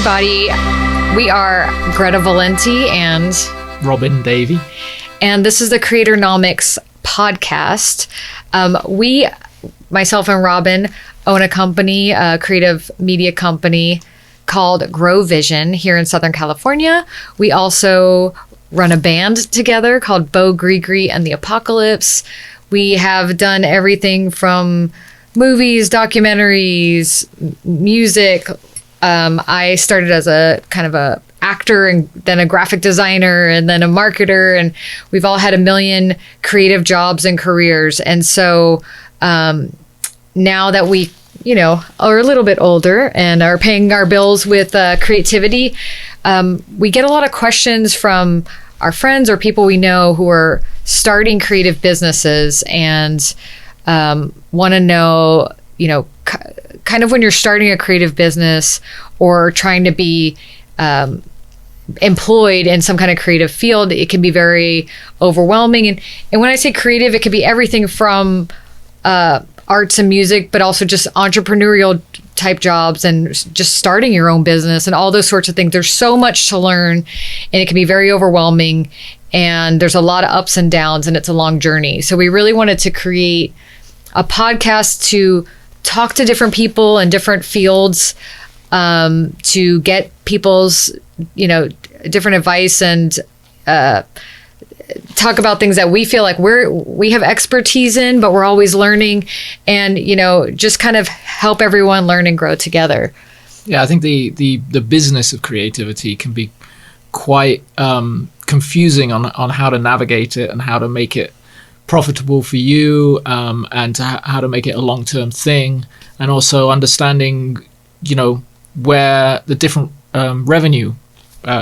everybody. We are Greta Valenti and Robin Davey. And this is the Creatornomics podcast. We, myself and Robin, own a company, a creative media company called Grow Vision here in Southern California. We also run a band together called Bo Grigri and the Apocalypse. We have done everything from movies, documentaries, music. I started as a kind of a actor and then a graphic designer and then a marketer, and we've all had a million creative jobs and careers. And so now that we, are a little bit older and are paying our bills with creativity, we get a lot of questions from our friends or people we know who are starting creative businesses and want to know, kind of when you're starting a creative business or trying to be employed in some kind of creative field, it can be very overwhelming. And when I say creative, it could be everything from arts and music, but also just entrepreneurial type jobs and just starting your own business and all those sorts of things. There's so much to learn, and it can be very overwhelming, and there's a lot of ups and downs, and it's a long journey. So we really wanted to create a podcast to talk to different people in different fields, to get people's, different advice and talk about things that we feel like we have expertise in, but we're always learning, and, just kind of help everyone learn and grow together. Yeah, I think the business of creativity can be quite confusing on how to navigate it and how to make it profitable for you, and how to make it a long-term thing, and also understanding, where the different revenue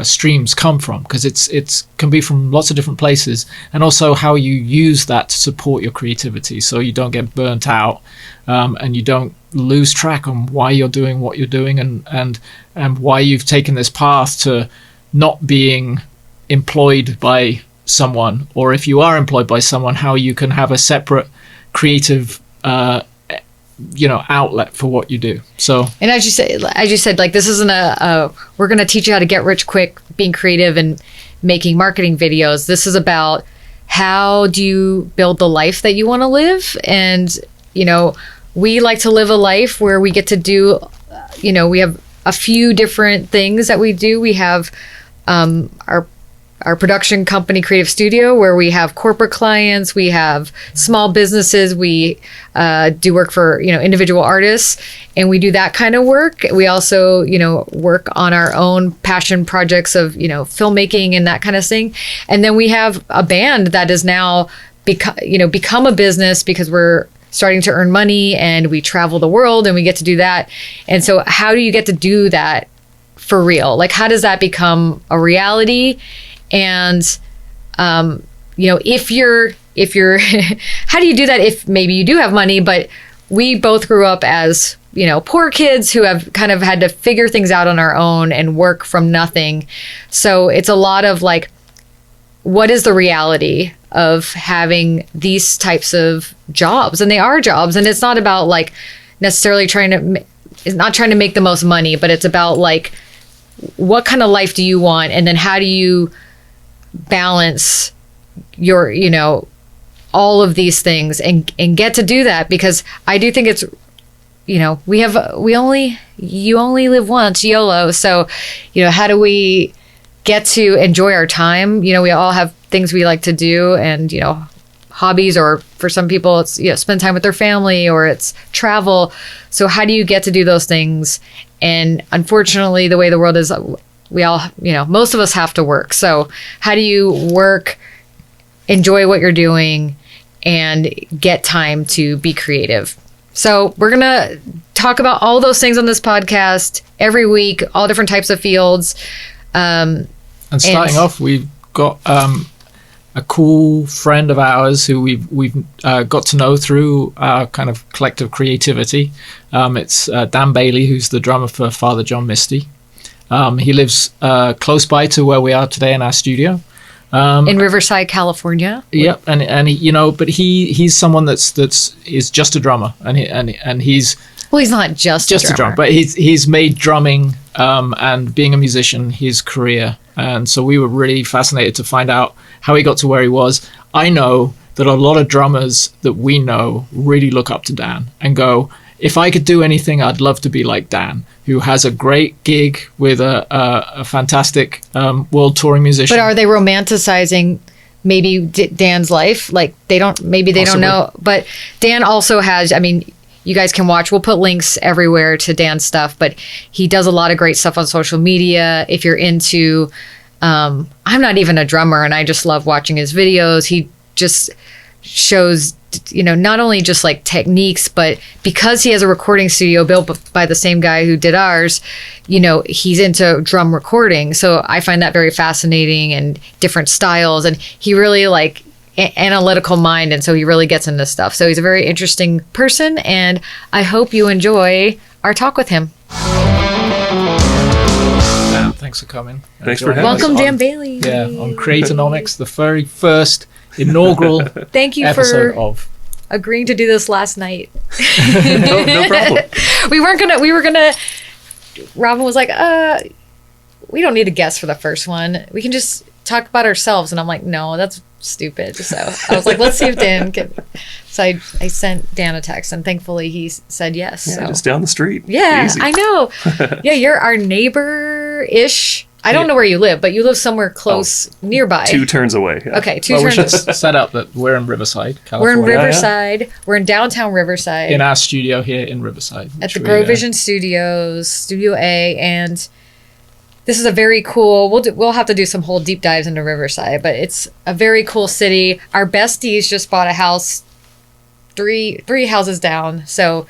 streams come from, because it's can be from lots of different places, and also how you use that to support your creativity, so you don't get burnt out, and you don't lose track on why you're doing what you're doing, and why you've taken this path to not being employed by someone, or if you are employed by someone, how you can have a separate creative outlet for what you do. So, and as you said, like, this isn't we're going to teach you how to get rich quick being creative and making marketing videos. This is about how do you build the life that you want to live. And we like to live a life where we get to do, we have a few different things that we do. We have our production company, Creative Studio, where we have corporate clients, we have small businesses, we do work for, individual artists, and we do that kind of work. We also, work on our own passion projects of, filmmaking and that kind of thing. And then we have a band that is now become a business because we're starting to earn money and we travel the world and we get to do that. And so how do you get to do that for real? Like, how does that become a reality? And, if you're, how do you do that if maybe you do have money? But we both grew up as, poor kids who have kind of had to figure things out on our own and work from nothing. So it's a lot of like, what is the reality of having these types of jobs? And they are jobs, and it's not about like necessarily it's not trying to make the most money, but it's about like, what kind of life do you want? And then how do you balance your, all of these things and get to do that? Because I do think it's, you only live once, YOLO. So, how do we get to enjoy our time? We all have things we like to do, and, hobbies, or for some people it's, spend time with their family, or it's travel. So how do you get to do those things? And unfortunately, the way the world is, we all, most of us have to work. So how do you work, enjoy what you're doing, and get time to be creative? So we're going to talk about all those things on this podcast every week, all different types of fields. And starting off, we've got a cool friend of ours who we've got to know through our kind of collective creativity. It's Dan Bailey, who's the drummer for Father John Misty. He lives close by to where we are today in our studio. In Riverside, California. Yep, and he, but he's someone that's is just a drummer, and he's Well, he's not just a drummer, but he's made drumming and being a musician his career. And so we were really fascinated to find out how he got to where he was. I know that a lot of drummers that we know really look up to Dan and go, if I could do anything, I'd love to be like Dan, who has a great gig with a fantastic world touring musician. But are they romanticizing maybe Dan's life? Like they don't know. But Dan also has, I mean, you guys can watch. We'll put links everywhere to Dan's stuff, but he does a lot of great stuff on social media. If you're into, I'm not even a drummer and I just love watching his videos. He just shows, not only just like techniques, but because he has a recording studio built by the same guy who did ours, he's into drum recording. So I find that very fascinating and different styles. And he really analytical mind. And so he really gets into stuff. So he's a very interesting person. And I hope you enjoy our talk with him. Dan, thanks for coming. Thanks for having Welcome, Dan Bailey. Yeah, on Creatornomics, the very first inaugural Thank you episode for of agreeing to do this last night. no problem. we were gonna Robin was like, we don't need a guest for the first one. We can just talk about ourselves. And I'm like, no, that's stupid. So I was like, let's see if Dan can. So I sent Dan a text and thankfully he said yes. Yeah, so. just down the street. Yeah, Easy. I know. Yeah, you're our neighbor-ish. I don't know where you live, but you live somewhere close nearby. 2 turns away. Yeah. Okay, two Well, we turns. should set up that we're in Riverside, We're California. in Riverside. We're in downtown Riverside. In our studio here in Riverside. At the which Grow Vision Studios, Studio A, and this is a very cool. We'll have to do some whole deep dives into Riverside, but it's a very cool city. Our besties just bought a house, three houses down, so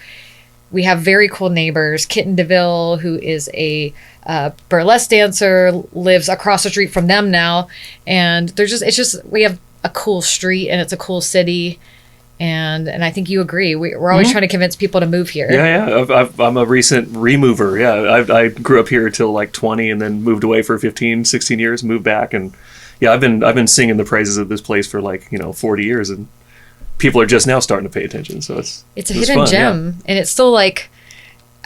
we have very cool neighbors. Kitten DeVille, who is a burlesque dancer, lives across the street from them now, and we have a cool street and it's a cool city. And I think you agree. We're always trying to convince people to move here. Yeah. I'm a recent remover. Yeah, I grew up here till like 20 and then moved away for 15, 16 years, moved back. And yeah, I've been singing the praises of this place for 40 years. And people are just now starting to pay attention. So it's a hidden fun, gem. Yeah. And it's still like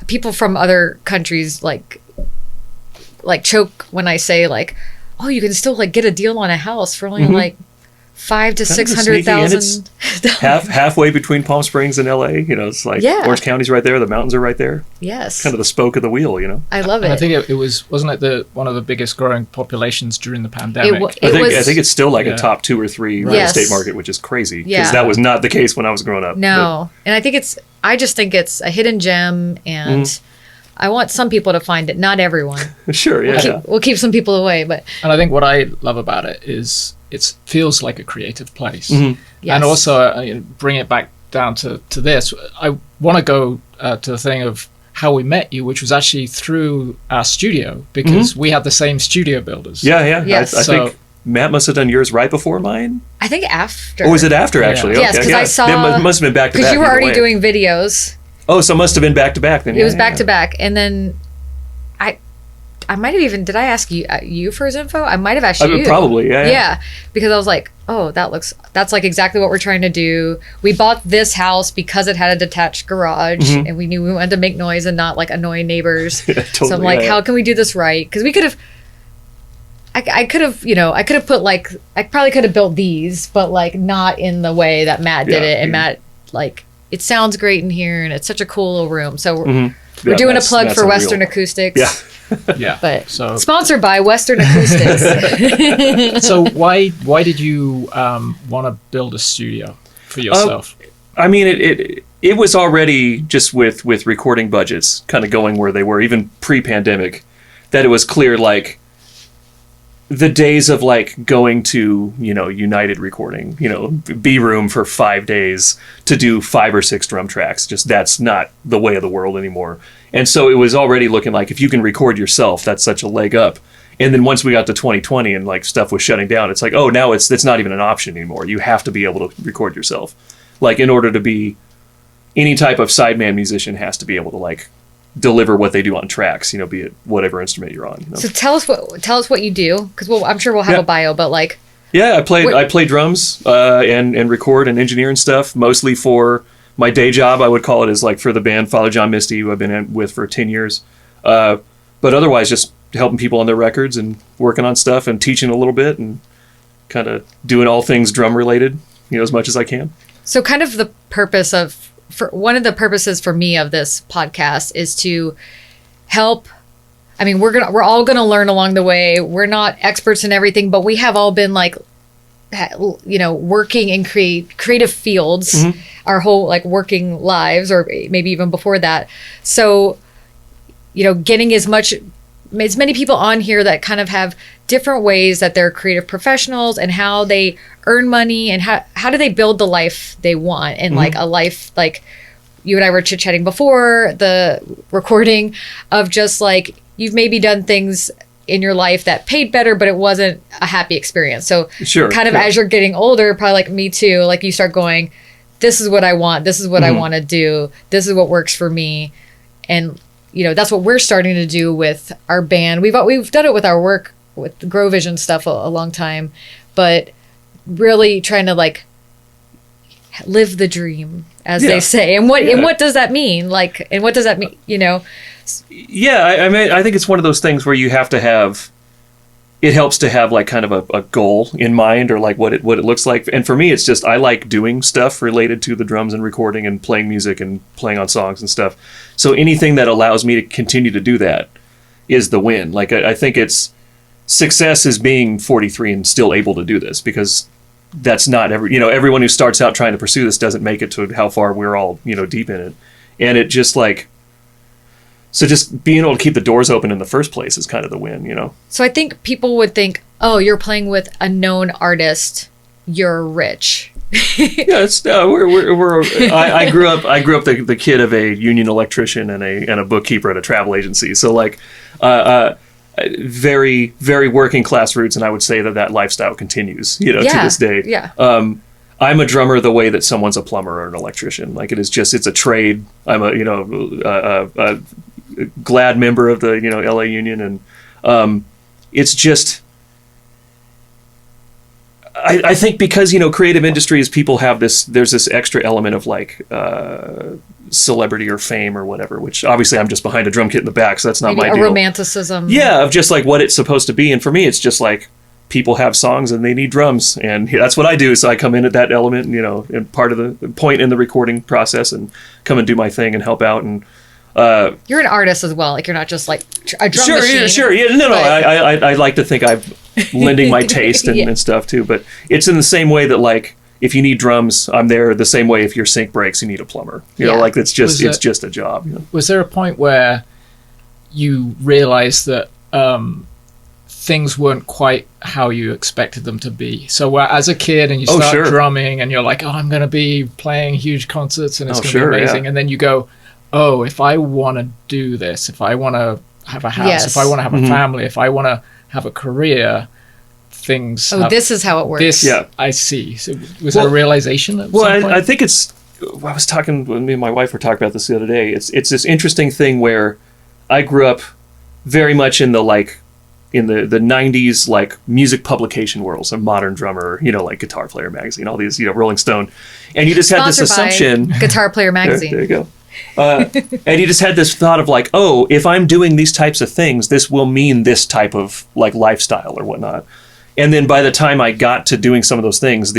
people from other countries like choke when I say oh, you can still get a deal on a house for only $500,000 to $600,000. Halfway between Palm Springs and LA. It's Orange County's right there. The mountains are right there. Yes. Kind of the spoke of the wheel. I love it. And I think it wasn't it one of the biggest growing populations during the pandemic. I think it's still a top 2 or 3 real estate market, which is crazy because that was not the case when I was growing up. No, and I just think it's a hidden gem, and I want some people to find it, not everyone. Sure, yeah. We'll keep some people away, but. And I think what I love about it is it feels like a creative place. Yes. And also bring it back down to this. I want to go to the thing of how we met you, which was actually through our studio because we had the same studio builders. Yeah. Yes. I think Matt must have done yours right before mine. I think after. Or was it after, actually? Yeah. Yes, because I saw. It must have been back to back. Because you were already doing videos. Oh, so it must have been back to back then. It was back to back. And then I might have even, did I ask you for his info? I might have asked you. Probably, yeah. Yeah, because I was like, oh, that's exactly what we're trying to do. We bought this house because it had a detached garage and we knew we wanted to make noise and not annoy neighbors. Totally, so I'm like, how can we do this right? Because we could have, I could have put I probably could have built these, but not in the way that Matt did it. And Matt, it sounds great in here and it's such a cool little room. So we're doing a plug for Western Acoustics. Yeah. Yeah. But so sponsored by Western Acoustics. So why did you want to build a studio for yourself? I mean, it was already just with recording budgets kind of going where they were, even pre-pandemic, that it was clear the days of going to United Recording, B room for 5 days to do 5 or 6 drum tracks, just that's not the way of the world anymore. And so it was already looking like if you can record yourself, that's such a leg up. And then once we got to 2020 and stuff was shutting down, it's now it's not even an option anymore. You have to be able to record yourself. In order to be any type of sideman musician has to be able to deliver what they do on tracks, be it whatever instrument you're on. So tell us what you do, because I'm sure we'll have a bio, but I play drums and record and engineer and stuff, mostly for my day job, I would call it, is like for the band Father John Misty, who I've been with for 10 years. But otherwise, just helping people on their records and working on stuff and teaching a little bit and kind of doing all things drum related, as much as I can. So kind of the purpose one of the purposes for me of this podcast is to help. I mean, we're all gonna learn along the way. We're not experts in everything, but we have all been like, working in creative fields our whole like working lives, or maybe even before that. So, getting as many people on here that kind of have different ways that they're creative professionals and how they earn money and how do they build the life they want, and like a life like you and I were chit-chatting before the recording of just like you've maybe done things in your life that paid better, but it wasn't a happy experience. So as you're getting older, probably like me too, like you start going, this is what I want. This is what I want to do. This is what works for me. And, that's what we're starting to do with our band. We've done it with our work with the Grow Vision stuff a long time, but really trying to like live the dream, as they say. And what does that mean? Like, and what does that mean? Yeah, I mean, I think it's one of those things where you have to have, it helps to have like kind of a goal in mind, or like what it looks like. And for me, it's just, I like doing stuff related to the drums and recording and playing music and playing on songs and stuff. So anything that allows me to continue to do that is the win. Like, I think success is being 43 and still able to do this, because that's not everyone who starts out trying to pursue this doesn't make it to how far we're all, deep in it. And it just like, so just being able to keep the doors open in the first place is kind of the win, So I think people would think, oh, you're playing with a known artist, you're rich. Yeah, it's I grew up the kid of a union electrician and a bookkeeper at a travel agency. So like, very, very working class roots, and I would say that lifestyle continues, to this day. Yeah. I'm a drummer the way that someone's a plumber or an electrician. Like, it's a trade. I'm a glad member of the LA Union, and it's just, I think because creative industries, people have there's this extra element of like celebrity or fame or whatever, which obviously I'm just behind a drum kit in the back, so that's not my deal. Romanticism. Yeah, of just like what it's supposed to be. And for me, it's just like people have songs and they need drums, and that's what I do. So I come in at that element, and part of the point in the recording process, and come and do my thing and help out. And you're an artist as well. Like, you're not just like a drum machine. Sure. Yeah, no. I like to think I'm lending my taste and stuff too. But it's in the same way that like if you need drums, I'm there. The same way if your sink breaks, you need a plumber. Like it's just a job. Was there a point where you realized that things weren't quite how you expected them to be? So as a kid and you start drumming and you're like, oh, I'm going to be playing huge concerts and it's going to be amazing. Yeah. And then you go, oh, if I want to do this, if I want to have a house, if I want to have a family, if I want to have a career, things... Oh, this is how it works. I see. So was there a realization at some point? I think it's... I was talking... Me and my wife were talking about this the other day. It's this interesting thing where I grew up very much in the like... in the 90s, like music publication world, so Modern Drummer, like Guitar Player Magazine, all these, Rolling Stone. And you just had this assumption... Guitar Player Magazine. There you go. And you just had this thought of like, oh, if I'm doing these types of things, this will mean this type of like lifestyle or whatnot. And then by the time I got to doing some of those things,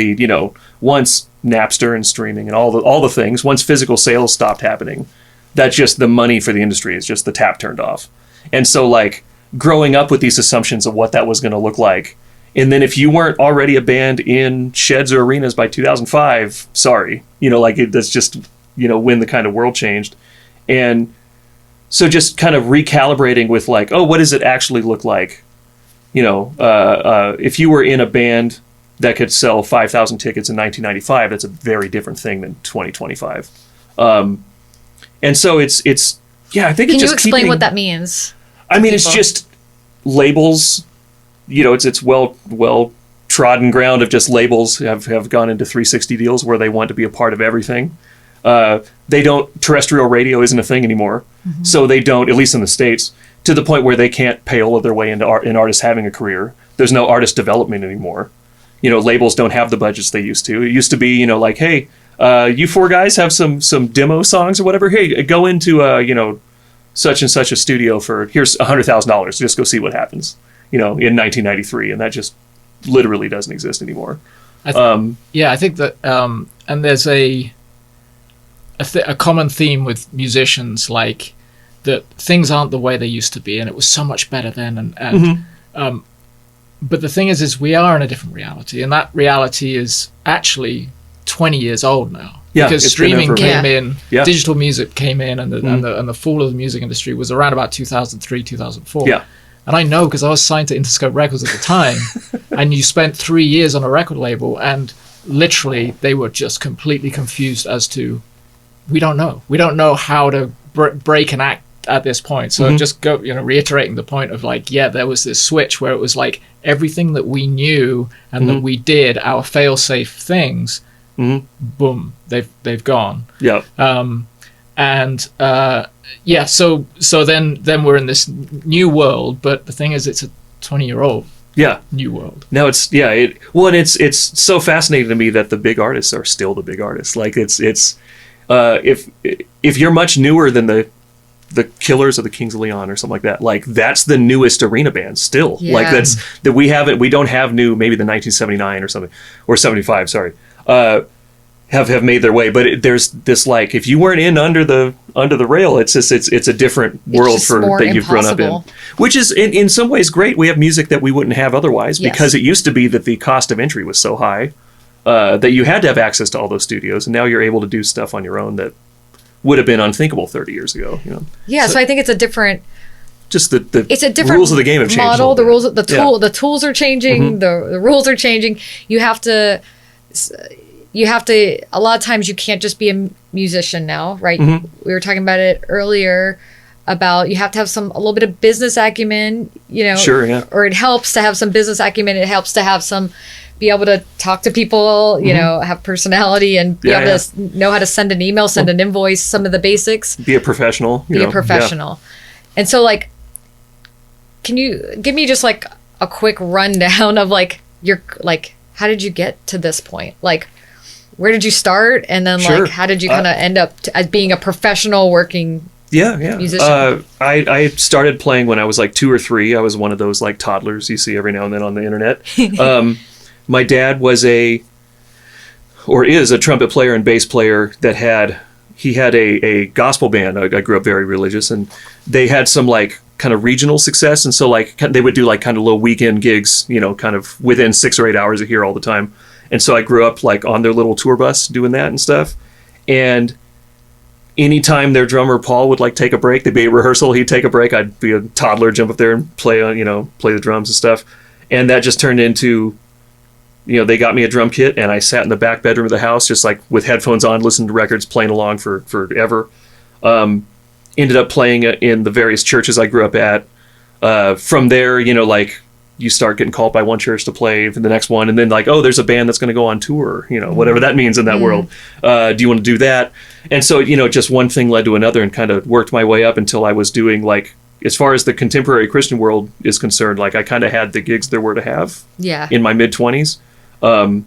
once Napster and streaming and all the things, once physical sales stopped happening, that's just the money for the industry is just the tap turned off. And so like growing up with these assumptions of what that was going to look like, and then if you weren't already a band in sheds or arenas by 2005, sorry, that's just when the kind of world changed. And so just kind of recalibrating with like, oh, what does it actually look like? If you were in a band that could sell 5,000 tickets in 1995, that's a very different thing than 2025. And so it's I think it's just... Can you explain what that means? I mean, it's just labels, it's well trodden ground of just labels have gone into 360 deals where they want to be a part of everything. Terrestrial radio isn't a thing anymore. Mm-hmm. So they don't, at least in the States, to the point where they can't payola their way into an artist having a career. There's no artist development anymore. Labels don't have the budgets they used to. It used to be, like, hey, you four guys have some demo songs or whatever. Hey, go into such and such a studio for here's $100,000. Just go see what happens. In 1993, and that just literally doesn't exist anymore. I think that, and there's a common theme with musicians, like that things aren't the way they used to be, and it was so much better then. But the thing is we are in a different reality, and that reality is actually 20 years old now. Yeah, because streaming came in, Yeah. digital music came in, and the fall of the music industry was around about 2003, 2004. Yeah. And I know because I was signed to Interscope Records at the time, and you spent 3 years on a record label, and literally they were just completely confused as to, we don't know how to break an act at this point. So just reiterating the point of like, there was this switch where it was like everything that we knew and that we did, our fail-safe things, boom, they've gone. Yeah. So then we're in this new world, but the thing is, it's a 20-year-old new world. No, it's so fascinating to me that the big artists are still the big artists. Like it's if you're much newer than the Killers or the Kings of Leon or something like that, like that's the newest arena band still. Yeah. Like we don't have new, maybe the 1979 or something, or 75, sorry. Have made their way, but there's this like, if you weren't in under the rail, it's a different world that you've grown up in, which is in some ways great. We have music that we wouldn't have otherwise, because it used to be that the cost of entry was so high that you had to have access to all those studios, and now you're able to do stuff on your own that would have been unthinkable 30 years ago. So I think it's a different. Just it's a different rules of the game have changed. Model, the tools are changing, the rules are changing. You have to. A lot of times you can't just be a musician now, right? We were talking about it earlier about you have to have a little bit of business acumen, Sure, yeah. Or it helps to have some business acumen. It helps to have be able to talk to people, have personality and be able to know how to send an email, send an invoice, some of the basics. Be a professional. A professional. And so like, can you give me just like a quick rundown of like how did you get to this point? Like, where did you start? And then like, how did you kind of end up as being a professional working musician? I started playing when I was like 2 or 3. I was one of those like toddlers you see every now and then on the internet. My dad was is a trumpet player and bass player that had a gospel band. I grew up very religious, and they had some like kind of regional success. And so like they would do like kind of little weekend gigs, kind of within 6 or 8 hours of here all the time. And so I grew up like on their little tour bus doing that and stuff. And anytime their drummer Paul would like take a break, they'd be at rehearsal, he'd take a break, I'd be a toddler, jump up there and play the drums and stuff. And that just turned into, they got me a drum kit, and I sat in the back bedroom of the house just like with headphones on, listening to records, playing along for forever. Ended up playing in the various churches I grew up at. From there, like you start getting called by one church to play for the next one, and then like, oh, there's a band that's going to go on tour, whatever that means in that world. Do you want to do that? And so, just one thing led to another, and kind of worked my way up until I was doing like, as far as the contemporary Christian world is concerned, like I kind of had the gigs there were to have in my mid-20s. And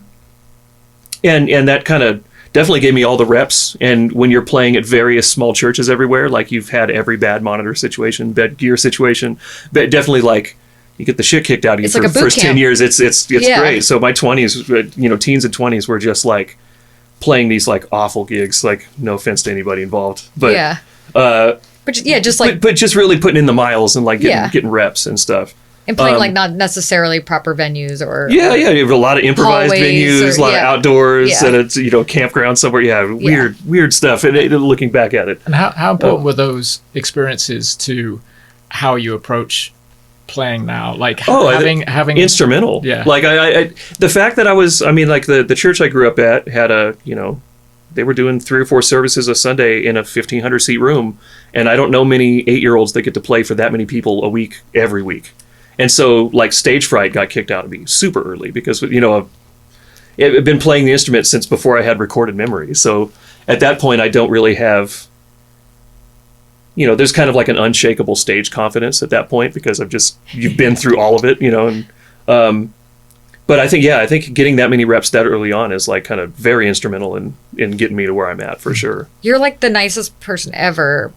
that kind of definitely gave me all the reps. And when you're playing at various small churches everywhere, like you've had every bad monitor situation, bad gear situation, but definitely like, you get the shit kicked out of you for the first 10 years. It's great. So my 20s, teens and 20s were just like playing these like awful gigs, like no offense to anybody involved, but but just really putting in the miles and like getting reps and stuff. And playing like not necessarily proper venues or you have a lot of improvised venues, a lot of outdoors, and it's campground somewhere. Weird stuff. And looking back at it, and how important were those experiences to how you approach playing now? Like having instrumental. Like I the fact that the church I grew up at had they were doing 3 or 4 services a Sunday in a 1,500 seat room, and I don't know many 8-year-olds that get to play for that many people a week every week. And so like stage fright got kicked out of me super early because I've been playing the instrument since before I had recorded memory. So at that point I don't really have there's kind of like an unshakable stage confidence at that point because you've been through all of it, and But I think getting that many reps that early on is like kind of very instrumental in getting me to where I'm at for sure. You're like the nicest person ever.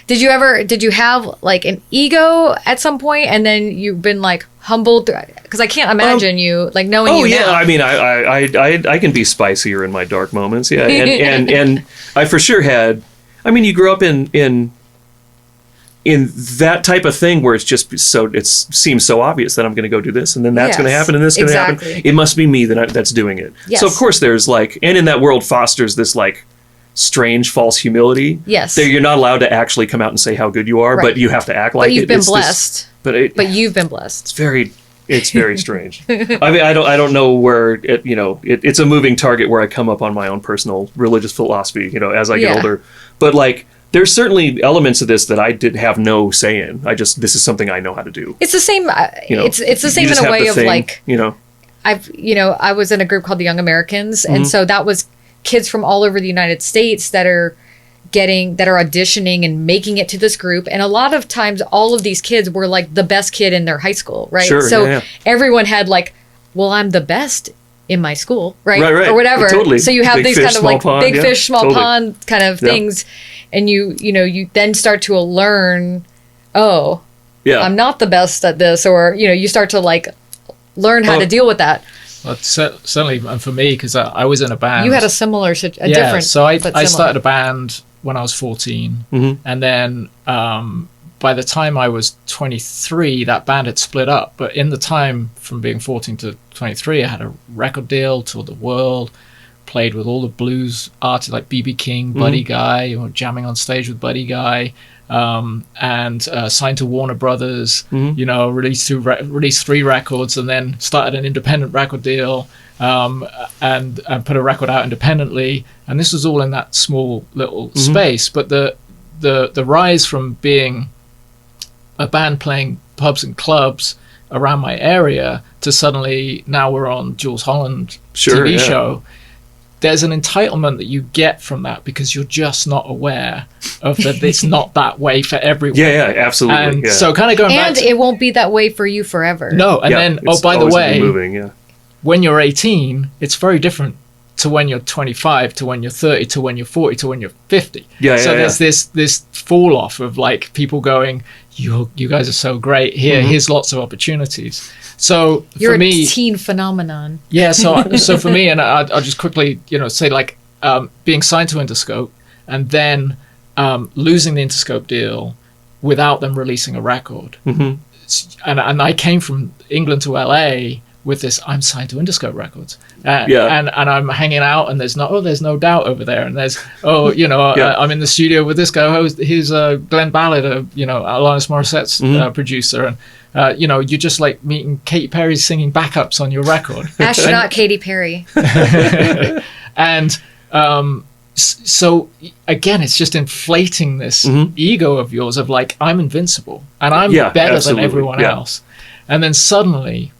Did you have like an ego at some point, and then you've been like humbled? Because I can't imagine you like knowing you now. I mean, I can be spicier in my dark moments. Yeah. And I for sure had, I mean, you grew up in that type of thing where it's just so, it seems so obvious that I'm going to go do this, and then that's going to happen, and this is going to happen. It must be me that's doing it. Yes. So of course there's like, and in that world fosters this like strange false humility. Yes. That you're not allowed to actually come out and say how good you are, but you have to act like but you've it. been blessed. But you've been blessed. It's very strange. I mean, I don't know where it's a moving target where I come up on my own personal religious philosophy, as I get older. But like, there's certainly elements of this that I did have no say in. This is something I know how to do. It's the same. It's the same in a way of like, I was in a group called the Young Americans, and so that was kids from all over the United States that are auditioning and making it to this group. And a lot of times all of these kids were like the best kid in their high school, right? Sure, so everyone had like, well, I'm the best in my school, right? Right. Or whatever. Totally. So you have Big these fish, kind of small like pond. big fish, small Totally. pond kind of things. And you then start to learn, I'm not the best at this, or, you start to like learn how to deal with that. Well, certainly, and for me, because I was in a band. You had a similar, different. So I similar. started a band when I was 14, and then by the time I was 23, that band had split up. But in the time from being 14 to 23, I had a record deal, toured the world, played with all the blues artists like B.B. King, Buddy Guy, jamming on stage with Buddy Guy. And signed to Warner Brothers, released 3 records, and then started an independent record deal, and put a record out independently. And this was all in that small little space. But the rise from being a band playing pubs and clubs around my area to suddenly now we're on Jules Holland TV show. There's an entitlement that you get from that because you're just not aware of that it's not that way for everyone. Yeah, absolutely. And so kind of going back and it won't be that way for you forever. No, and then, by the way, moving, when you're 18, it's very different to when you're 25, to when you're 30, to when you're 40, to when you're 50. There's this fall off of like people going, you guys are so great. Here's lots of opportunities. So you're for me, a teen phenomenon. Yeah. So for me, and I'll just quickly, say like being signed to Interscope and then losing the Interscope deal without them releasing a record. And I came from England to LA with this, I'm signed to Interscope Records. And I'm hanging out, and there's no doubt over there. And there's, I'm in the studio with this guy. He's Glenn Ballard, Alanis Morissette's producer. And, you're just like meeting Katy Perry singing backups on your record. Astronaut Katy Perry. And so, again, it's just inflating this ego of yours of like, I'm invincible, and I'm better than everyone else. And then suddenly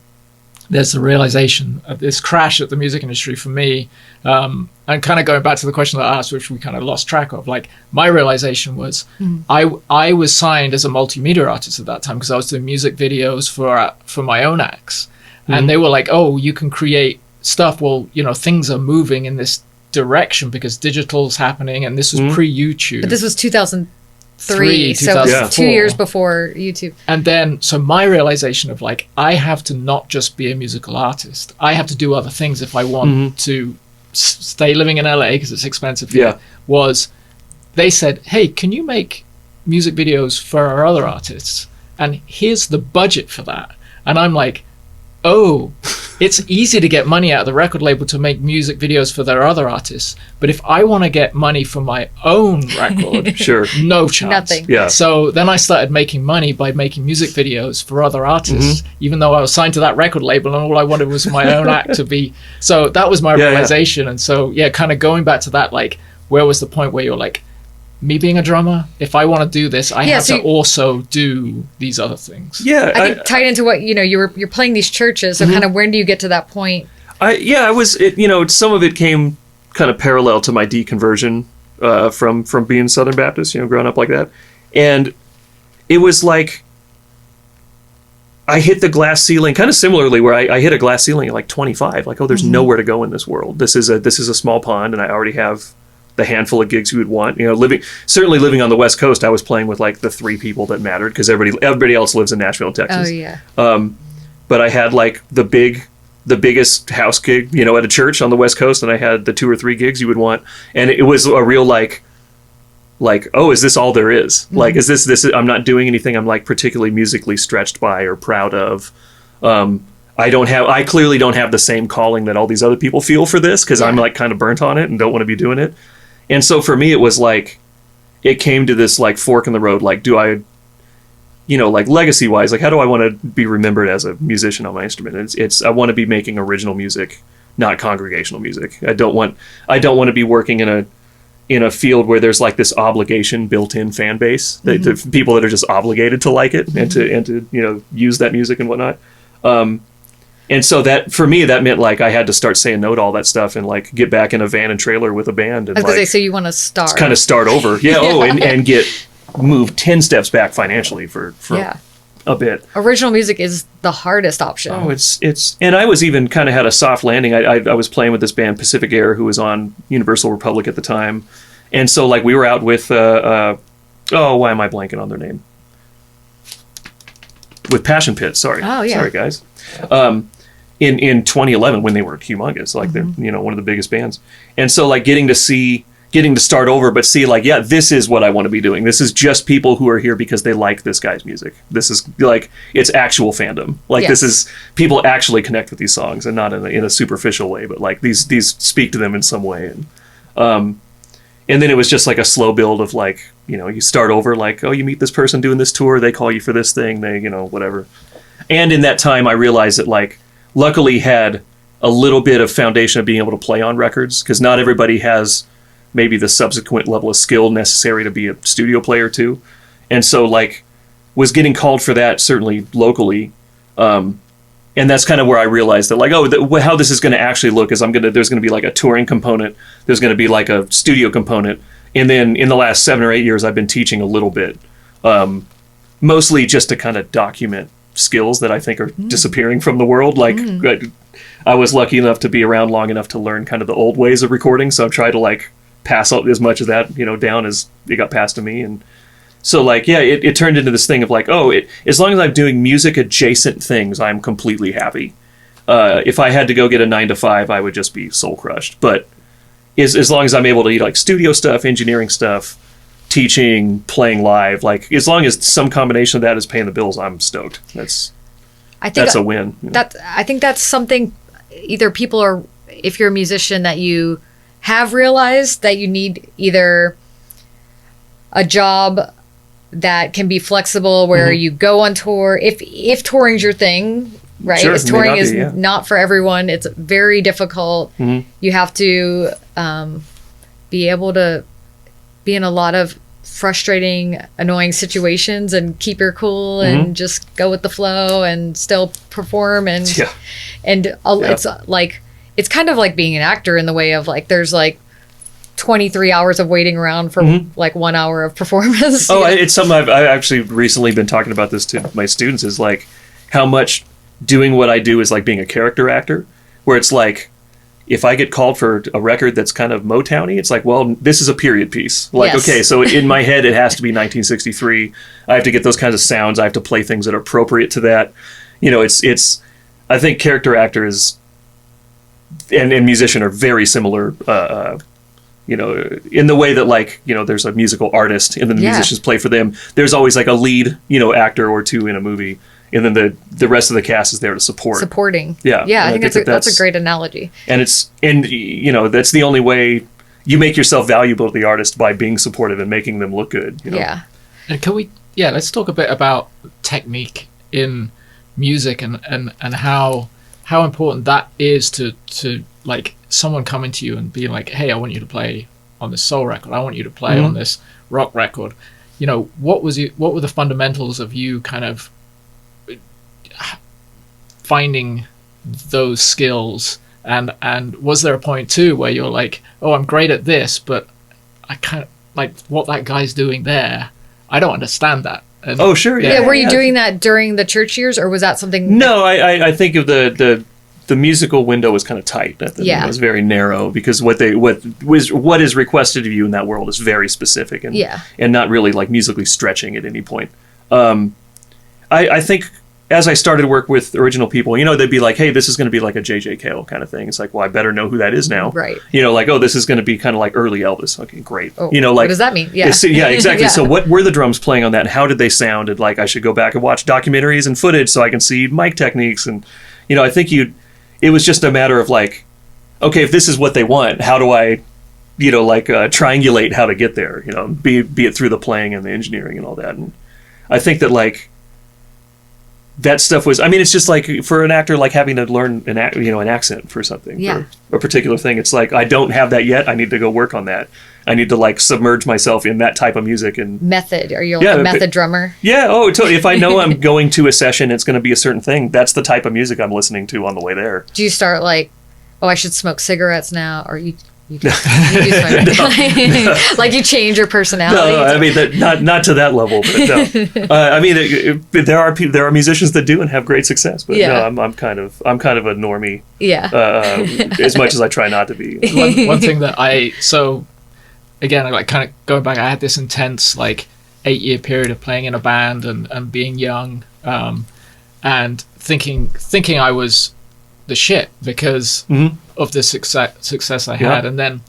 there's the realization of this crash at the music industry for me, and kind of going back to the question that I asked, which we kind of lost track of. Like, my realization was I was signed as a multimedia artist at that time because I was doing music videos for my own acts, and they were like, "Oh, you can create stuff." Well, things are moving in this direction because digital's happening, and this was pre-YouTube. But this was 2003, so it was 2 years before YouTube. And then, so my realization of like, I have to not just be a musical artist. I have to do other things if I want to stay living in LA because it's expensive here. Was they said, hey, can you make music videos for our other artists? And here's the budget for that. And I'm like, oh, it's easy to get money out of the record label to make music videos for their other artists. But if I want to get money for my own record, no chance. Nothing. Yeah. So then I started making money by making music videos for other artists, even though I was signed to that record label and all I wanted was my own act to be. So that was my realization. And so, kind of going back to that, like, where was the point where you're like, me being a drummer, if I want to do this, I have to also do these other things. Yeah, I think tied into what you're playing these churches. So kind of when do you get to that point? I was. Some of it came kind of parallel to my deconversion from being Southern Baptist. Growing up like that, and it was like I hit the glass ceiling kind of similarly, where I hit a glass ceiling at like 25. Like, oh, there's nowhere to go in this world. This is a small pond, and I already have the handful of gigs you would want. You know, certainly living on the West Coast, I was playing with like the 3 people that mattered, because everybody else lives in Nashville, Texas. Oh yeah. But I had like the biggest house gig, you know, at a church on the West Coast, and I had the 2 or 3 gigs you would want, and it was a real like, oh, is this all there is? Like, is this? I'm not doing anything I'm like particularly musically stretched by or proud of. I clearly don't have the same calling that all these other people feel for this, because I'm like kind of burnt on it and don't want to be doing it. And so for me, it was like, it came to this like fork in the road. Like, do I, you know, like legacy wise, like how do I want to be remembered as a musician on my instrument? I want to be making original music, not congregational music. I don't want to be working in a field where there's like this obligation built in fan base, the people that are just obligated to like it and to you know, use that music and whatnot. And so that, for me, that meant like I had to start saying no to all that stuff and like get back in a van and trailer with a band. And I was like, gonna say, so you want to start kind of start over. Yeah. Oh, and get moved 10 steps back financially for a bit. Original music is the hardest option. Oh, it's, and I was even kind of had a soft landing. I was playing with this band Pacific Air, who was on Universal Republic at the time. And so like we were out with, why am I blanking on their name? With Passion Pit. Sorry. Oh, yeah. Sorry, guys. In 2011, when they were humongous, like they're, you know, one of the biggest bands. And so like getting to start over, but see like, yeah, this is what I want to be doing. This is just people who are here because they like this guy's music. This is like, it's actual fandom. Like this is, people actually connect with these songs, and not in a superficial way, but like these speak to them in some way. And then it was just like a slow build of like, you know, you start over, like, oh, you meet this person doing this tour, they call you for this thing, they, you know, whatever. And in that time, I realized that, like, luckily had a little bit of foundation of being able to play on records, because not everybody has maybe the subsequent level of skill necessary to be a studio player too. And so, like, was getting called for that, certainly locally. And that's kind of where I realized that, like, how this is going to actually look is there's going to be like a touring component, there's going to be like a studio component. And then in the last 7 or 8 years, I've been teaching a little bit, mostly just to kind of document skills that I think are disappearing from the world. Like, I was lucky enough to be around long enough to learn kind of the old ways of recording. So I've tried to like pass out as much of that, you know, down as it got passed to me. And so like, yeah, it turned into this thing of like, as long as I'm doing music adjacent things, I'm completely happy. If I had to go get a 9 to 5, I would just be soul crushed. But as long as I'm able to eat like studio stuff, engineering stuff, teaching, playing live, like as long as some combination of that is paying the bills, I'm stoked. That's a win. I think that's something either people are, if you're a musician, that you have realized that you need either a job that can be flexible where you go on tour, if touring's your thing, right? Sure, touring is not for everyone. It's very difficult. You have to be able to be in a lot of frustrating, annoying situations and keep your cool and just go with the flow and still perform. And it's like, it's kind of like being an actor in the way of like, there's like 23 hours of waiting around for like 1 hour of performance. It's something I've actually recently been talking about this to my students, is like how much doing what I do is like being a character actor, where it's like, if I get called for a record that's kind of Motowny, it's like, well, this is a period piece. Like, okay, so in my head, it has to be 1963. I have to get those kinds of sounds. I have to play things that are appropriate to that. You know, it's I think character actors and musician are very similar, you know, in the way that, like, you know, there's a musical artist and then the musicians play for them. There's always like a lead, you know, actor or two in a movie. And then the rest of the cast is there to support. Supporting. Yeah. Yeah, I think that's a great analogy. And you know, that's the only way you make yourself valuable to the artist, by being supportive and making them look good. You know? Yeah. And let's talk a bit about technique in music and how important that is to like someone coming to you and being like, hey, I want you to play on this soul record. I want you to play on this rock record. You know, what were the fundamentals of you kind of finding those skills, and was there a point too where you're like, oh, I'm great at this, but I can't, like, what that guy's doing there, I don't understand that. And, Oh, sure. Yeah, Yeah. were you doing that during the church years, or was that something? No, I think of the musical window was kind of tight. It was very narrow because what is requested of you in that world is very specific and not really like musically stretching at any point. I think as I started to work with original people, they'd be like, hey, this is going to be like a J.J. Cale kind of thing. It's like, well, I better know who that is now. Right. Like, oh, this is going to be kind of like early Elvis. Okay, great. Oh, like, what does that mean? Yeah. Yeah, exactly. Yeah. So what were the drums playing on that? And how did they sound? And like, I should go back and watch documentaries and footage so I can see mic techniques. And, I think it was just a matter of like, okay, if this is what they want, how do I, triangulate how to get there, be it through the playing and the engineering and all that. And I think that like, that stuff was, it's just like for an actor, like having to learn an accent for something, for a particular thing. It's like, I don't have that yet. I need to go work on that. I need to like submerge myself in that type of music and method. Are you like a method drummer? Yeah. Oh, totally. If I know I'm going to a session, it's going to be a certain thing. That's the type of music I'm listening to on the way there. Do you start like, oh, I should smoke cigarettes now? Or you do smoke. Like you change your personality? No, not to that level, but no. There are musicians that do and have great success, but no, I'm kind of a normie. Yeah. As much as I try not to be. One thing that again, like kind of going back, I had this intense like 8-year period of playing in a band and being young, and thinking I was the shit because of the success I had. And then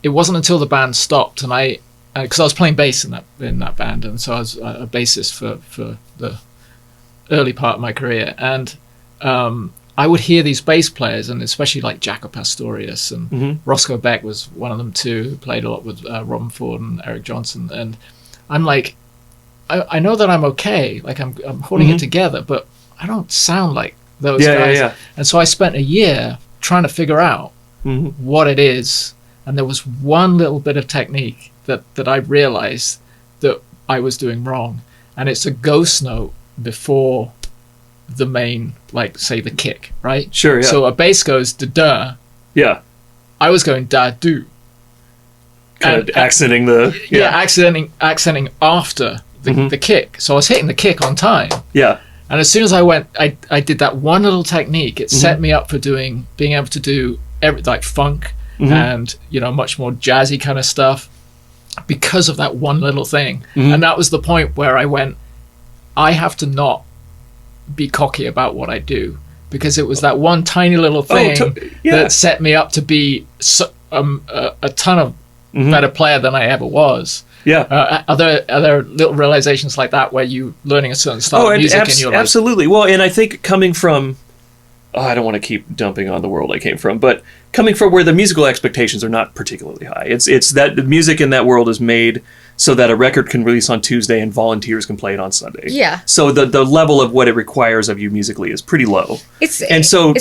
it wasn't until the band stopped and because I was playing bass in that band, and so I was a bassist for the early part of my career, and I would hear these bass players, and especially like Jaco Pastorius and Roscoe Beck was one of them too, who played a lot with Robin Ford and Eric Johnson. And I'm like, I know that I'm okay, like I'm holding it together, but I don't sound like those guys. Yeah. And so I spent a year trying to figure out what it is. And there was one little bit of technique that I realized that I was doing wrong. And it's a ghost note before the main, like say the kick, right? Sure, yeah. So a bass goes da-da. Yeah. I was going da-do. Kind of accenting the... accenting after the kick. So I was hitting the kick on time. Yeah. And as soon as I did that one little technique, it set me up for being able to do like funk and, much more jazzy kind of stuff because of that one little thing. And that was the point where I went, I have to not be cocky about what I do, because it was that one tiny little thing that set me up to be a ton of better player than I ever was. Yeah. Are there little realizations like that where you learning a certain style of music and you're like... Absolutely. Well, and I think coming from, I don't want to keep dumping on the world I came from, but coming from where the musical expectations are not particularly high. It's that the music in that world is made so that a record can release on Tuesday and volunteers can play it on Sunday. Yeah. So the level of what it requires of you musically is pretty low. It's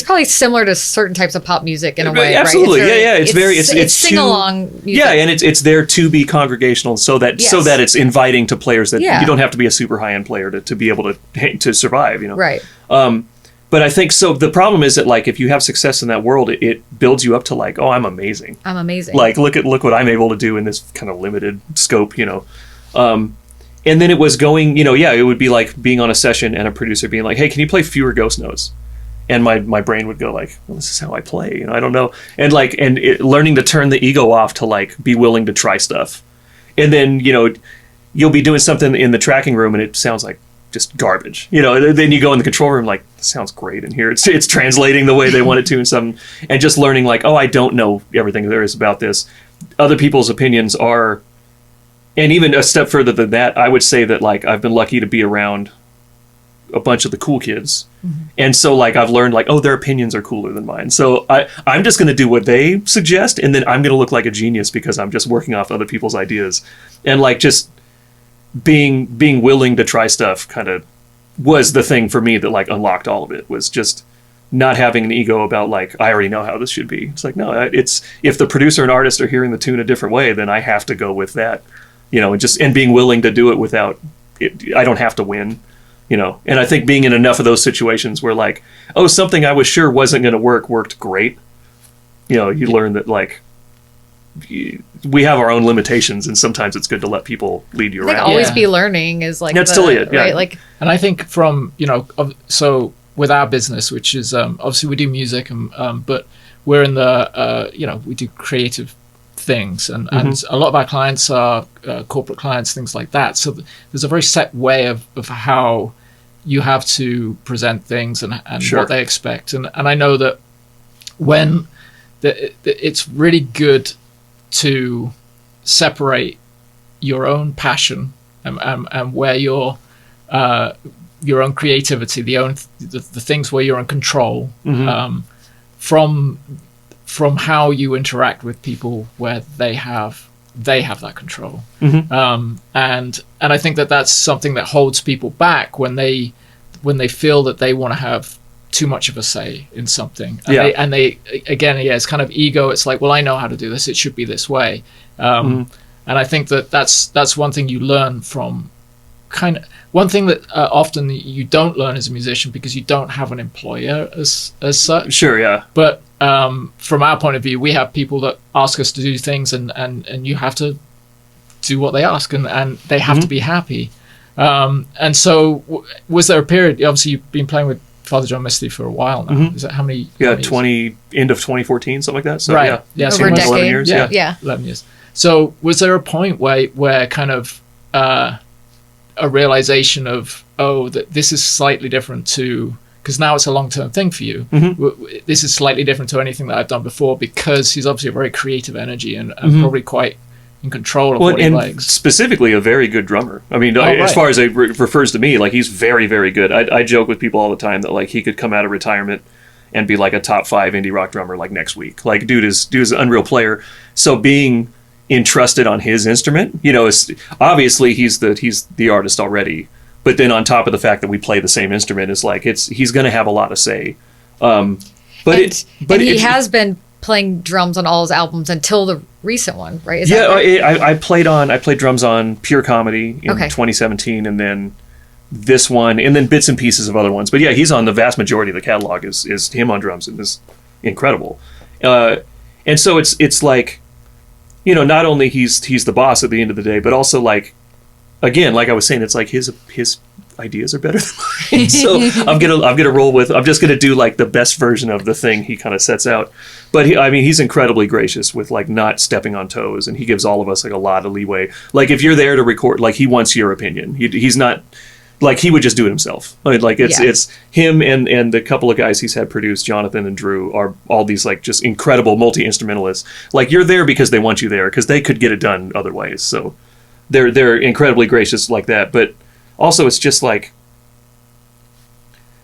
probably similar to certain types of pop music in a way. Absolutely. Right? It's sing along music. Yeah, and it's there to be congregational so that it's inviting to players that you don't have to be a super high end player to be able to survive, Right. But I think so. The problem is that like if you have success in that world, it builds you up to like, oh, I'm amazing. Like look what I'm able to do in this kind of limited scope, And then it was going, it would be like being on a session and a producer being like, hey, can you play fewer ghost notes? And my brain would go like, well, this is how I play. I don't know. And like learning to turn the ego off to like be willing to try stuff, and then you'll be doing something in the tracking room and it sounds like just garbage, then you go in the control room like, this sounds great in here. It's translating the way they want it to and just learning like, oh, I don't know everything there is about this. Other people's opinions are, and even a step further than that, I would say that like I've been lucky to be around a bunch of the cool kids. And so like I've learned like, oh, their opinions are cooler than mine. So I'm just going to do what they suggest, and then I'm going to look like a genius because I'm just working off other people's ideas. And like just being willing to try stuff kind of was the thing for me that like unlocked all of it, was just not having an ego about like, I already know how this should be. It's like, no, it's if the producer and artist are hearing the tune a different way, then I have to go with that, and being willing to do it without it. I don't have to win, and I think being in enough of those situations where like, oh, something I was sure wasn't going to worked great. You learn that like, we have our own limitations, and sometimes it's good to let people lead you I think around. always Yeah. be learning is like That's totally it, yeah. right? Like And I think from, so with our business, which is obviously we do music, but we're in the, we do creative things. And a lot of our clients are corporate clients, things like that. So there's a very set way of how you have to present things and Sure. what they expect. And I know that when it's really good to separate your own passion and where your own creativity, the things where you're in control, from how you interact with people where they have that control. And I think that that's something that holds people back when they feel that they want to have too much of a say in something. And they again, it's kind of ego. It's like, well, I know how to do this. It should be this way. And I think that's one thing you learn from one thing that often you don't learn as a musician because you don't have an employer as such. Sure, yeah. But from our point of view, we have people that ask us to do things, and you have to do what they ask, and they have to be happy. And so, was there a period? Obviously, you've been playing with Father John Misty for a while now. Is that how many? Yeah, how many end of 2014, something like that. So, right. Yeah. over a almost decade. 11 years. Yeah. Yeah. 11 years. So, was there a point where kind of a realization of, that this is slightly different to, because now it's a long-term thing for you. This is slightly different to anything that I've done before, because he's obviously a very creative energy and probably quite in control of what he and likes. specifically a very good drummer. I mean, right. as far as it refers to me, like he's very, very good. I joke with people all the time that like he could come out of retirement and be like a top 5 indie rock drummer like next week. Like dude is an unreal player. So being entrusted on his instrument, is obviously he's the artist already. But then on top of the fact that we play the same instrument, is like he's going to have a lot to say. But he has been playing drums on all his albums until the recent one, right? I played drums on Pure Comedy in 2017, and then this one, and then bits and pieces of other ones. But yeah, he's on the vast majority of the catalog is him on drums, and is incredible. And so it's like, not only he's the boss at the end of the day, but also like, again, like I was saying, it's like his ideas are better than mine. So I'm gonna roll with. I'm just gonna do like the best version of the thing he kind of sets out. But he's incredibly gracious with like not stepping on toes, and he gives all of us like a lot of leeway. Like if you're there to record, like he wants your opinion. He's not like he would just do it himself. Like it's him and the couple of guys he's had produce, Jonathan and Drew, are all these like just incredible multi-instrumentalists. Like you're there because they want you there, because they could get it done other ways. So they're incredibly gracious like that. But also it's just like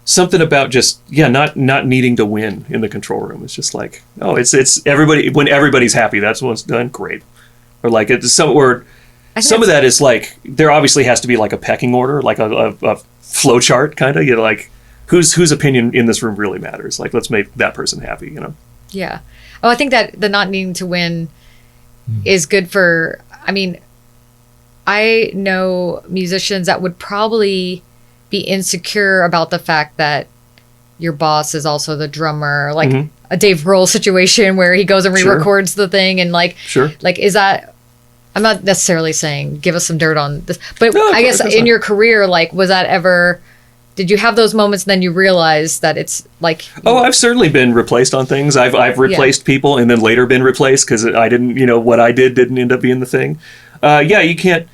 something about just not needing to win in the control room. It's just like, it's everybody, when everybody's happy, that's when it's done, great. Or like it's some of that is like, there obviously has to be like a pecking order, like a flow chart kind of, like whose opinion in this room really matters. Like let's make that person happy, Yeah. Oh, I think that the not needing to win is good for, I know musicians that would probably be insecure about the fact that your boss is also the drummer, like a Dave Grohl situation where he goes and re-records the thing, and like, is that, I'm not necessarily saying give us some dirt on this, but I guess in your career, like, was that ever, did you have those moments and then you realize that it's like... Oh, I've certainly been replaced on things. I've replaced people and then later been replaced because I didn't, what I did didn't end up being the thing. You can't...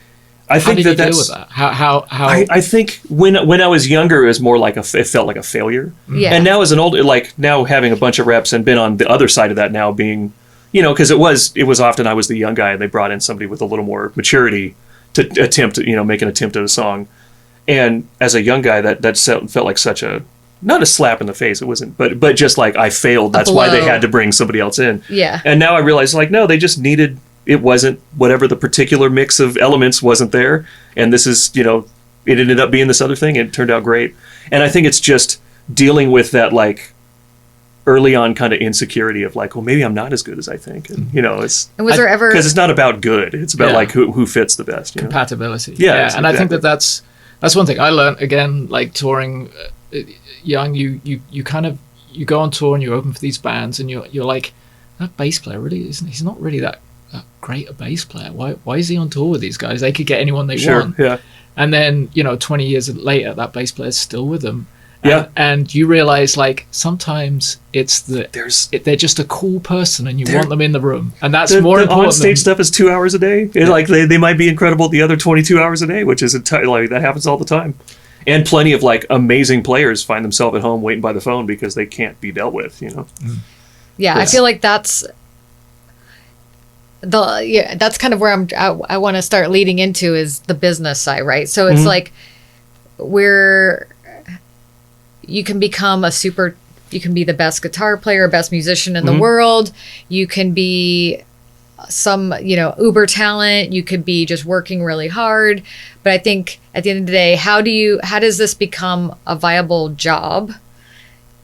I think how did you deal with that? How? I think when I was younger, it was more like it felt like a failure. Yeah. And now as an older, like now having a bunch of reps and been on the other side of that now, being, because it was often I was the young guy and they brought in somebody with a little more maturity to attempt, make an attempt at a song. And as a young guy, that felt like such a, not a slap in the face, it wasn't, but just like I failed. That's why they had to bring somebody else in. Yeah. And now I realize like, no, they just needed. It wasn't whatever the particular mix of elements wasn't there. And this is, it ended up being this other thing and it turned out great. And I think it's just dealing with that, like early on kind of insecurity of like, well, maybe I'm not as good as I think. And, it's, and was there ever, because it's not about good. It's about like who fits the best. Compatibility. Yeah. And I think that's one thing I learned again, like touring young, you kind of, you go on tour and you open for these bands and you're like, that bass player really isn't, he's not really that great a bass player. Why is he on tour with these guys? They could get anyone they Sure. want. Yeah. And then, 20 years later, that bass player's still with them. Yeah. And you realize, like, sometimes it's they're just a cool person and you want them in the room. And that's more the important. on-stage stuff is 2 hours a day. Like, they might be incredible the other 22 hours a day, which is like, that happens all the time. And plenty of, like, amazing players find themselves at home waiting by the phone because they can't be dealt with, Yeah, Yes. I feel like that's that's kind of where I want to start leading into is the business side, right? So it's like where you can become you can be the best guitar player, best musician in the world. You can be some, uber talent. You could be just working really hard. But I think at the end of the day, how does this become a viable job?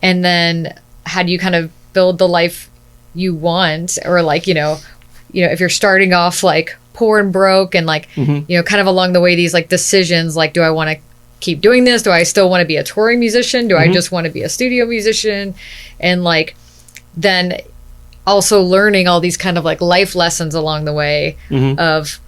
And then how do you kind of build the life you want? Or like, if you're starting off like poor and broke and like, kind of along the way, these like decisions, like, do I want to keep doing this? Do I still want to be a touring musician? Do I just want to be a studio musician? And like, then also learning all these kind of like life lessons along the way of,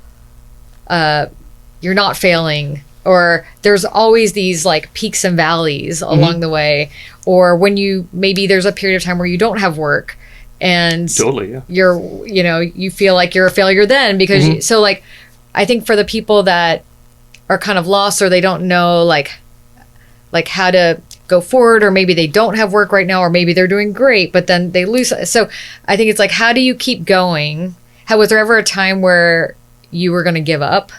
you're not failing, or there's always these like peaks and valleys along the way, or when maybe there's a period of time where you don't have work and Totally, yeah. you're, you feel like you're a failure then because so like, I think for the people that are kind of lost or they don't know like how to go forward, or maybe they don't have work right now, or maybe they're doing great, but then they lose. So I think it's like, how do you keep going? Was there ever a time where you were going to give up?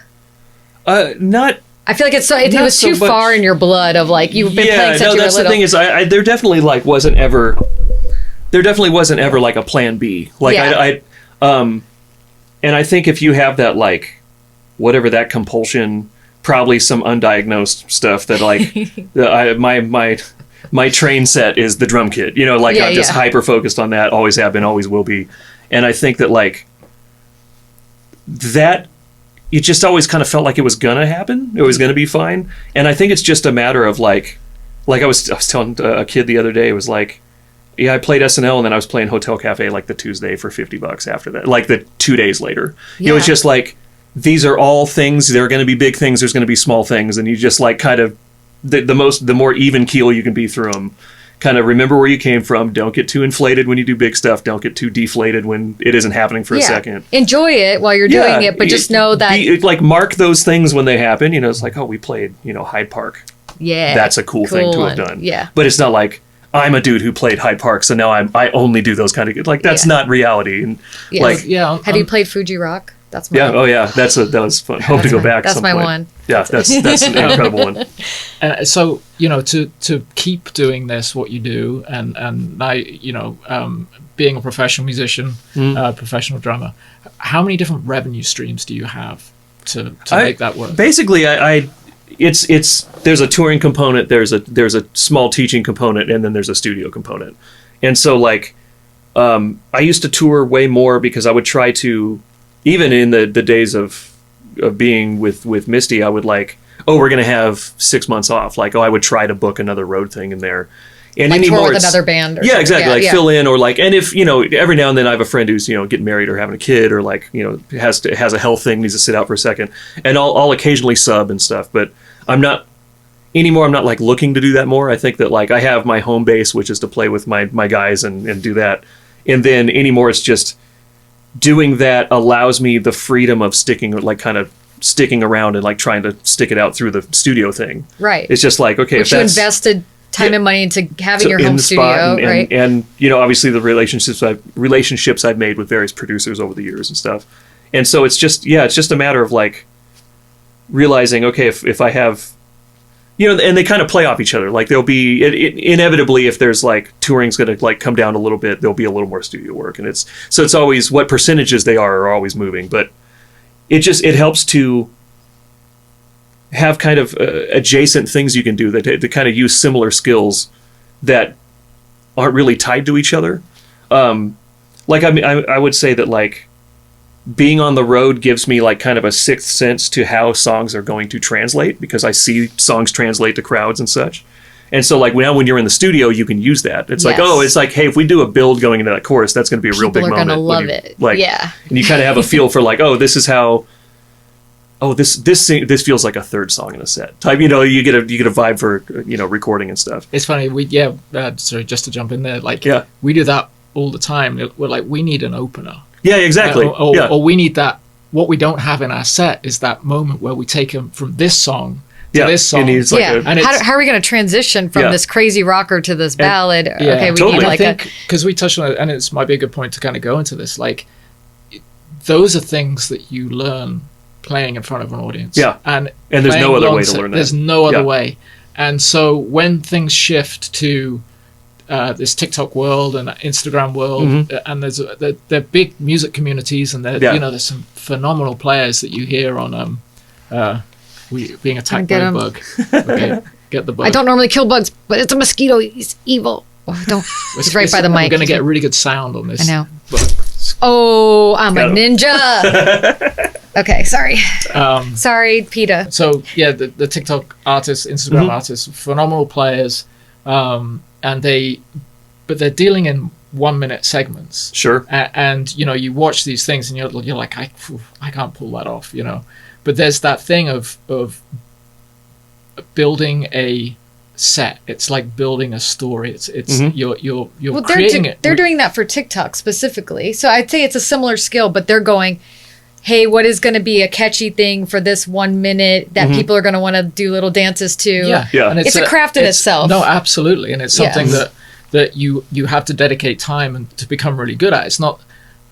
Not. I feel like it was too far in your blood of like, you've been playing since you were that's little. the thing is, there definitely like wasn't ever like a plan B. Like and I think if you have that, like, whatever that compulsion, probably some undiagnosed stuff that like, my train set is the drum kit, I'm just hyper focused on that, always have been, always will be. And I think that like that, it just always kind of felt like it was gonna happen. It was gonna be fine. And I think it's just a matter of like I was telling a kid the other day, it was like, I played SNL and then I was playing Hotel Cafe like the Tuesday for $50 after that, like the 2 days later. It was just like, these are all things. There are going to be big things. There's going to be small things. And you just like kind of the more even keel you can be through them. Kind of remember where you came from. Don't get too inflated when you do big stuff. Don't get too deflated when it isn't happening for a second. Enjoy it while you're doing it, but just know that like mark those things when they happen. It's like, oh, we played, Hyde Park. Yeah. That's a cool thing to have done. Yeah. But it's not like, I'm a dude who played Hyde Park, so now I only do those kind of, like, that's not reality. And like, have you played Fuji Rock? That's my one. Oh yeah, that was fun. Hope to go back. That's my point. one. Yeah, that's an incredible one. So to keep doing this, what you do, and now being a professional musician, professional drummer, how many different revenue streams do you have to make that work? Basically, it's there's a touring component, there's a small teaching component, and then there's a studio component. And so like, I used to tour way more because I would try to, even in the days of being with Misty, I would like, we're going to have 6 months off. Like, I would try to book another road thing in there. And like anymore, tour with another band. Or exactly. Fill in, or like, and if, every now and then I have a friend who's, getting married or having a kid, or like, has a health thing, needs to sit out for a second. And I'll occasionally sub and stuff, but I'm not like looking to do that more. I think that like I have my home base, which is to play with my guys and do that. And then anymore, it's just doing that allows me the freedom of sticking around and like trying to stick it out through the studio thing. Right. It's just like, okay, which if you invested time and money into having your home studio, right? And obviously the relationships I've made with various producers over the years and stuff. And so it's just a matter of like realizing, okay, if I have, and they kind of play off each other. Like there'll be inevitably, if there's like touring's going to like come down a little bit, there'll be a little more studio work, and it's always what percentages they are always moving. But it helps to have kind of adjacent things you can do that to kind of use similar skills that aren't really tied to each other. Like I would say that like being on the road gives me like kind of a sixth sense to how songs are going to translate, because I see songs translate to crowds and such. And so like now when you're in the studio, you can use that. It's like, Yes. oh, it's like, hey, if we do a build going into that chorus, that's going to be a real big People are moment. gonna when love you, it. Like, Yeah. and you kind of have a feel for like, oh, this is how. Oh, this feels like a third song in a set type. You know, you get a vibe for recording and stuff. It's funny. Sorry, just to jump in there. Like, Yeah. we do that all the time. We're like, we need an opener. Yeah, exactly. Or we need that. What we don't have in our set is that moment where we take them from this song to this song. And it's like Yeah. And How are we going to transition from this crazy rocker to this ballad? Yeah, Okay, we totally. need I like think because we touched on it, and it's might be a good point to kind of go into this. Like, those are things that you learn playing in front of an audience. Yeah. And there's playing no other way to alongside- learn that. There's no other Yeah. way. And so when things shift to this TikTok world and Instagram world, and they're big music communities, and there's some phenomenal players that you hear on being attacked by Get a 'em. bug. Okay, get the bug. I don't normally kill bugs, but it's a mosquito. He's evil. Oh, don't. He's right by the mic. We're going to get really good sound on this. I know. Bug. Oh, I'm Got a 'em. ninja. Okay, sorry. Sorry, PETA. So yeah, the TikTok artists, Instagram artists, phenomenal players, but they're dealing in 1 minute segments. Sure. And you watch these things and you're like, I can't pull that off, But there's that thing of building a set. It's like building a story. It's you're creating it. They're doing that for TikTok specifically. So I'd say it's a similar skill, but they're going, hey, what is going to be a catchy thing for this 1 minute that people are going to want to do little dances to? Yeah. And It's a craft in itself. No, absolutely, and it's something Yes. that you have to dedicate time and to become really good at. It's not.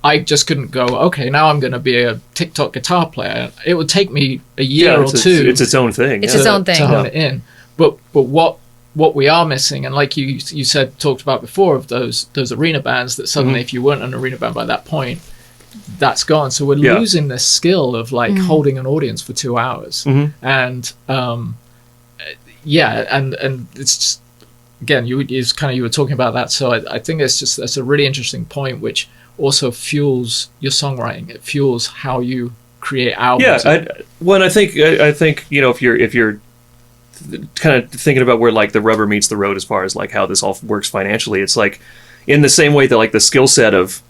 I just couldn't go, okay, now I'm going to be a TikTok guitar player. It would take me a year or two. It's its own thing. It's yeah. its own thing. To hone it in. But what we are missing, and like you talked about before, of those arena bands that suddenly, if you weren't an arena band by that point, that's gone. So we're losing this skill of like holding an audience for 2 hours, and and it's just, again, you were talking about that. So I think that's a really interesting point, which also fuels your songwriting. It fuels how you create albums. Yeah, I think if you're kind of thinking about where like the rubber meets the road as far as like how this all works financially, it's like in the same way that like the skill set of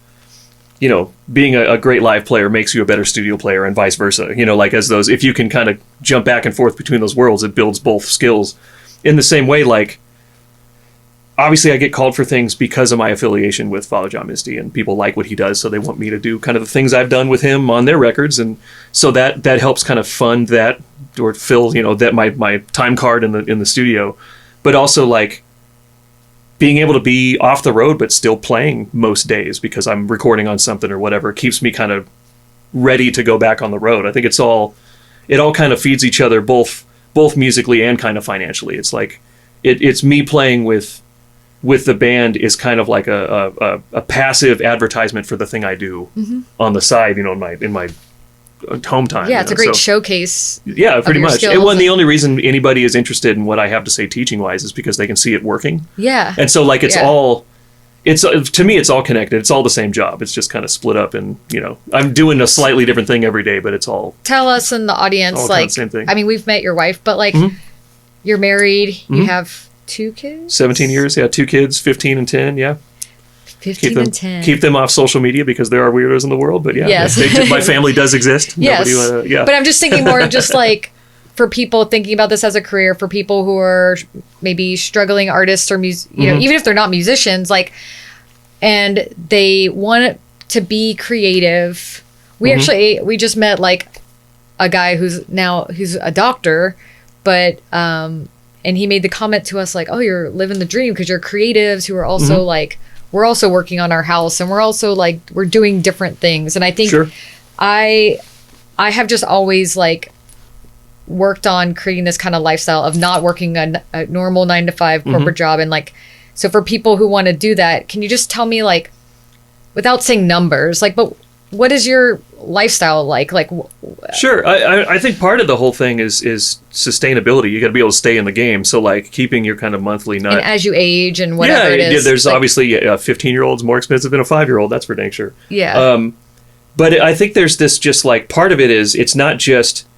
being a great live player makes you a better studio player and vice versa. Like as those, if you can kind of jump back and forth between those worlds, it builds both skills. In the same way, like obviously I get called for things because of my affiliation with Father John Misty, and people like what he does, so they want me to do kind of the things I've done with him on their records, and so that helps kind of fund that or fill that my time card in the studio, but also like being able to be off the road but still playing most days because I'm recording on something or whatever keeps me kind of ready to go back on the road. I think it all kind of feeds each other both musically and kind of financially. It's like it's me playing with the band is kind of like a passive advertisement for the thing I do on the side, in my home time. Yeah, it's a great showcase. Yeah, pretty your much. skills. And when the only reason anybody is interested in what I have to say teaching wise is because they can see it working. Yeah. And so like it's to me it's all connected. It's all the same job. It's just kind of split up, and I'm doing a slightly different thing every day, but it's all. Tell us in the audience, all kind of like, the same thing. I mean, we've met your wife, but like, you're married, you have 2 kids? 17 years, yeah, 2 kids, 15 and 10, yeah. 15 and 10. Keep them off social media because there are weirdos in the world, but yeah, Yes. my family does exist. Yes. Nobody, But I'm just thinking more of just like for people thinking about this as a career, for people who are maybe struggling artists or even if they're not musicians, like, and they want to be creative. We we just met like a guy who's a doctor, but and he made the comment to us like, oh, you're living the dream because you're creatives who are also like, we're also working on our house, and we're also like, we're doing different things. And I think I have just always like worked on creating this kind of lifestyle of not working a normal 9-to-5 corporate job. And like, so for people who want to do that, can you just tell me, like, without saying numbers, like, but what is your lifestyle like? Like, sure. I think part of the whole thing is sustainability. You got to be able to stay in the game. So like keeping your kind of monthly nut. And as you age and whatever it is. There's like, obviously a 15-year-old's more expensive than a 5-year-old. That's for dang sure. Yeah. But I think there's this just like part of it is it's not just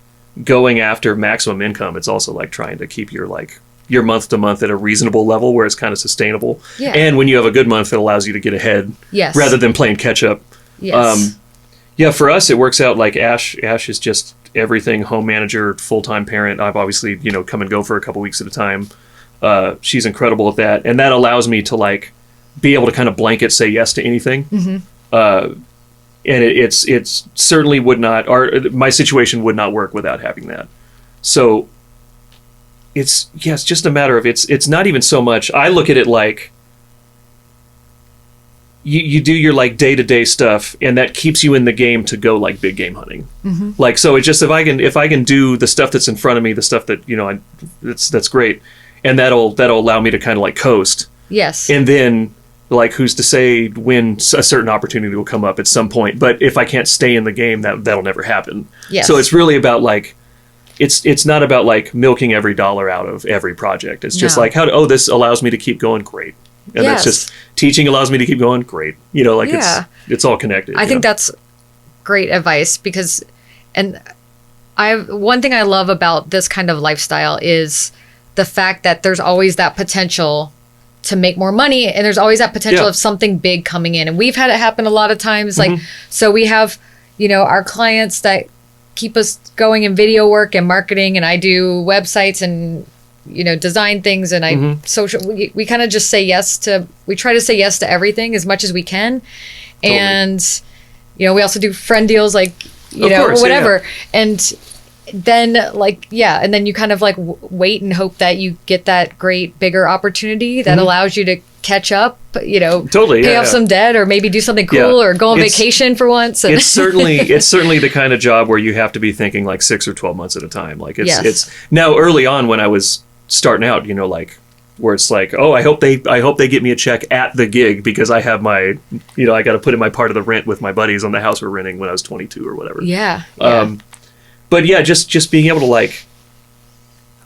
going after maximum income. It's also like trying to keep your like your month to month at a reasonable level where it's kind of sustainable. Yeah. And when you have a good month, it allows you to get ahead Yes. rather than playing catch up. Yes. Yeah, for us, it works out like Ash is just everything, home manager, full-time parent. I've obviously, come and go for a couple weeks at a time. She's incredible at that. And that allows me to like be able to kind of blanket say yes to anything. And it's certainly would not, my situation would not work without having that. So it's just a matter of, it's not even so much, I look at it like, you do your like day-to-day stuff, and that keeps you in the game to go like big game hunting. Like, so it's just, if I can do the stuff that's in front of me, the stuff that that's great, and that'll allow me to kind of like coast. Yes. And then like, who's to say when a certain opportunity will come up at some point? But if I can't stay in the game, that'll never happen. Yes. So it's really about like, it's not about like milking every dollar out of every project. It's just like, this allows me to keep going, great. And Yes. that's just, teaching allows me to keep going, great. It's all connected. I think that's great advice because, and one thing I love about this kind of lifestyle is the fact that there's always that potential to make more money, and there's always that potential of something big coming in. And we've had it happen a lot of times. Like, so we have, our clients that keep us going in video work and marketing, and I do websites and design things, and I social. We kind of just say yes to. We try to say yes to everything as much as we can, Totally. and we also do friend deals, like course, whatever. And then and then you kind of like wait and hope that you get that great bigger opportunity that allows you to catch up. Totally, pay off some debt, or maybe do something cool, or go on vacation for once. And it's certainly the kind of job where you have to be thinking like 6 or 12 months at a time. Like it's now, early on when I was starting out, like where it's like, oh, I hope they get me a check at the gig because I have my, I got to put in my part of the rent with my buddies on the house we're renting when I was 22 or whatever. Yeah. But yeah, just being able to like,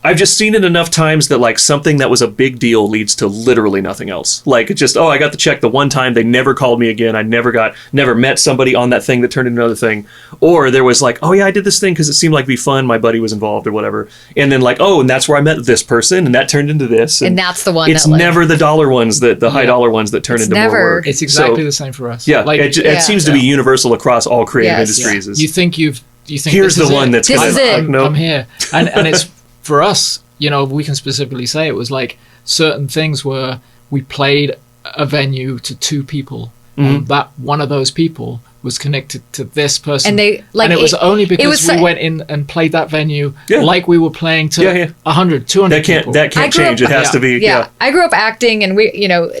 I've just seen it enough times that like something that was a big deal leads to literally nothing else. Like, it's just, I got the check the one time, they never called me again. I never met somebody on that thing that turned into another thing. Or there was like, oh yeah, I did this thing because it seemed like it'd be fun. My buddy was involved or whatever. And then like, and that's where I met this person, and that turned into this. And that's the one. It's never the dollar ones the high dollar ones that turn into more work. It's exactly the same for us. Yeah, like it seems to be universal across all creative industries. You think here's the one that's this is it. I'm here, and it's for us. We can specifically say it was like certain things where we played a venue to 2 people, and that one of those people was connected to this person, and it was only because we went in and played that venue like we were playing to 100, 200 people. That can't change. It has to be. Yeah, I grew up acting, and we,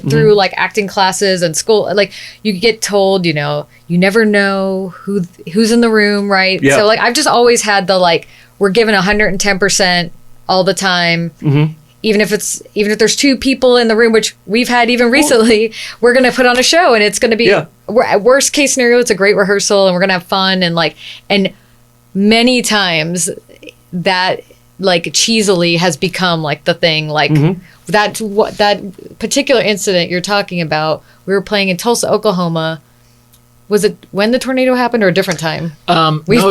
through like acting classes and school, like you get told, you never know who's in the room, right? Yeah. So like I've just always had the like, we're given 110% all the time. Even if there's 2 people in the room, which we've had even recently, we're going to put on a show, and it's going to be at worst case scenario, it's a great rehearsal, and we're going to have fun. And many times that like cheesily has become like the thing, like that particular incident you're talking about. We were playing in Tulsa, Oklahoma. Was it when the tornado happened or a different time? We've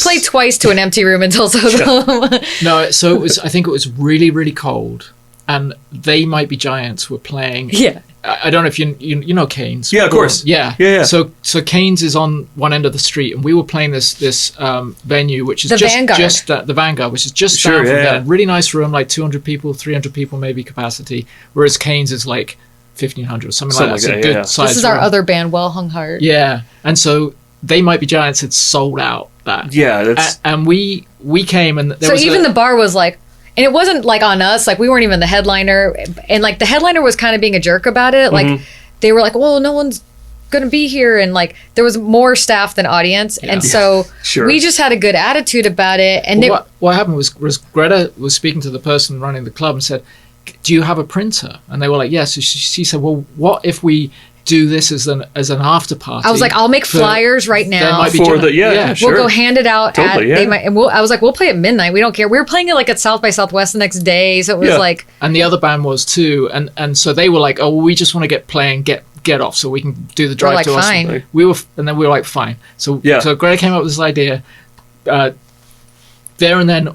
played twice to an empty room in Tulsa, Oklahoma. No, so it was. I think it was really, really cold, and They Might Be Giants were playing. Yeah. I don't know if you know Canes. Yeah, of course. Yeah. So Canes is on one end of the street, and we were playing this venue, which is the Vanguard. The Vanguard, which is just down from there. Really nice room, like 200 people, 300 people maybe capacity, whereas Canes is like 1,500 or something like that. It's a good size. This is our other band, Well Hung Heart. Yeah, and so They Might Be Giants had sold out that. Yeah, that's... and we came, and there so was even the bar was like, and it wasn't like on us, like we weren't even the headliner, and like the headliner was kind of being a jerk about it. Like they were like, well, no one's gonna be here, and like there was more staff than audience, and so we just had a good attitude about it. And what happened was Greta was speaking to the person running the club and said, do you have a printer? And they were like, yes. So she said, well, what if we do this as an after party? I was like, I'll make flyers right now. Sure. We'll go hand it out totally, I was like, we'll play at midnight. We don't care. We were playing it like at South by Southwest the next day. So it was like, and the other band was too. And so they were like, oh, we just want to get off so we can do the drive to fine. Austin. We were like, fine. So Greta came up with this idea. There and then,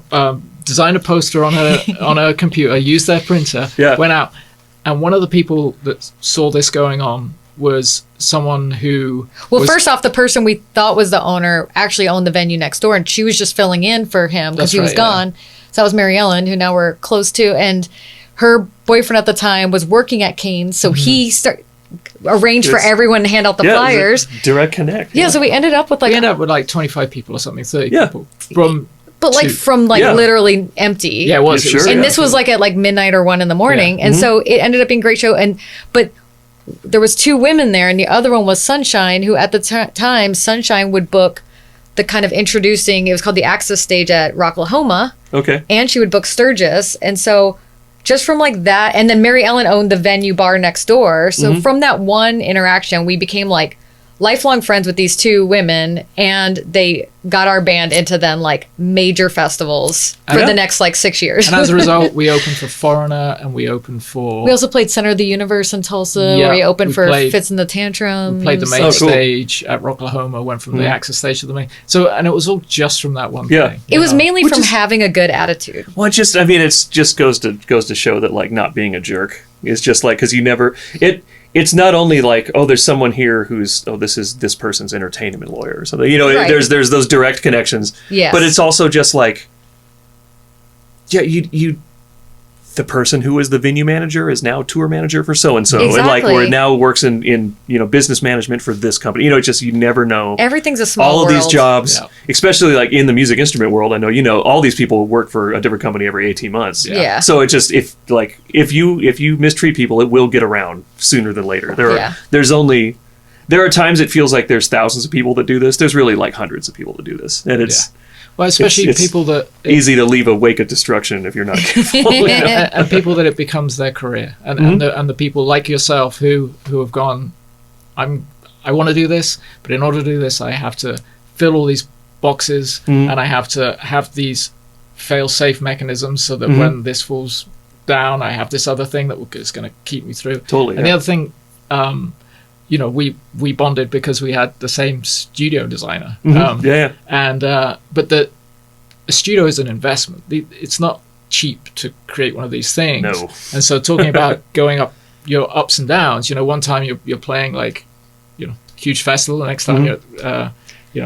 designed a poster on her computer, used their printer, went out, and one of the people that saw this going on was someone who first off, the person we thought was the owner actually owned the venue next door, and she was just filling in for him because he was gone. So that was Mary Ellen, who now we're close to, and her boyfriend at the time was working at Cane's, so he arranged for everyone to hand out the flyers. Direct connect. Yeah, so we ended up with like 25 people or something, 30 people from literally empty. Yeah, it was. Sure, and this was like at like midnight or 1 a.m. and so it ended up being a great show. But there was 2 women there, and the other one was Sunshine, who at the time Sunshine would book the kind of introducing. It was called the Access Stage at Rocklahoma. Okay. And she would book Sturgis, and so just from like that, and then Mary Ellen owned the venue bar next door. So from that one interaction, we became like lifelong friends with these 2 women, and they got our band into then like major festivals for the next like 6 years. And as a result, we opened for Foreigner, and we opened for... We also played Center of the Universe in Tulsa, where we opened for Fits in the Tantrum. We played the main stage at Rocklahoma, went from the Access stage to the main. So, and it was all just from that one thing. It was mainly from having a good attitude. Well, it just goes to show that like not being a jerk is just like, because you never... It's not only like, oh, there's someone here who's, oh, this person's entertainment lawyer or something. You know, there's those direct connections. Yes. But it's also just like, you the person who was the venue manager is now tour manager for so and so, and like or now works in business management for this company. You know, it's just you never know. Everything's a small all of world. these jobs, especially like in the music instrument world. I know all these people work for a different company every 18 months. Yeah. So it's just if you mistreat people, it will get around sooner than later. There are times it feels like there's thousands of people that do this. There's really like hundreds of people that do this, and it's. Well, especially it's people that... easy to leave a wake of destruction if you're not careful. And people that it becomes their career. And the people like yourself who have gone, I want to do this, but in order to do this, I have to fill all these boxes, and I have to have these fail-safe mechanisms so that when this falls down, I have this other thing that is going to keep me through. Totally. And the other thing... we bonded because we had the same studio designer. But the studio is an investment. It's not cheap to create one of these things. No. And so talking about going up your ups and downs, one time you're playing like, huge festival, the next time you're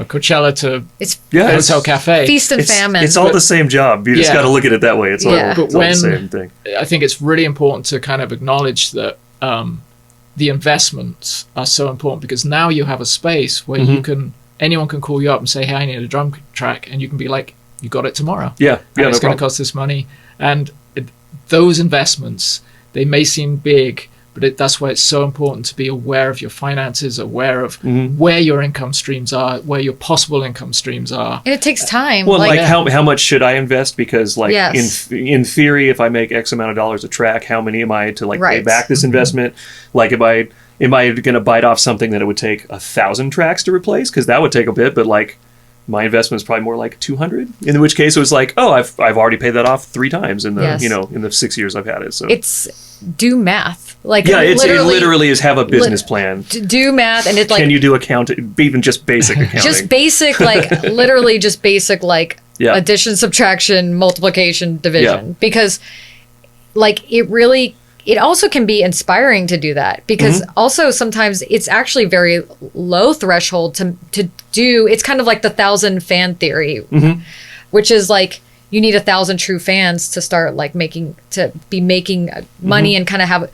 Coachella to Hotel Cafe. Feast and famine. It's all the same job. You just got to look at it that way. It's all the same thing. I think it's really important to kind of acknowledge that the investments are so important, because now you have a space where anyone can call you up and say, hey, I need a drum track, and you can be like, you got it tomorrow. It's going to cost this money. And those investments, they may seem big, but that's why it's so important to be aware of your finances, aware of where your income streams are, where your possible income streams are. And it takes time. Well, how much should I invest? Because in theory, if I make X amount of dollars a track, how many am I to pay back this investment? Like, am I going to bite off something that it would take 1,000 tracks to replace? Because that would take a bit, but my investment is probably more like 200. In which case, it was like, oh, I've already paid that off 3 times in the in the 6 years I've had it. So it's do math. It literally is have a business plan. Do math, and it's like, can you do accounting? Even just basic accounting. Just basic, literally just basic, addition, subtraction, multiplication, division. Because, it also can be inspiring to do that, because also sometimes it's actually very low threshold to do. It's kind of like the 1,000 fan theory, which is like you need 1,000 true fans to start making money and kind of have,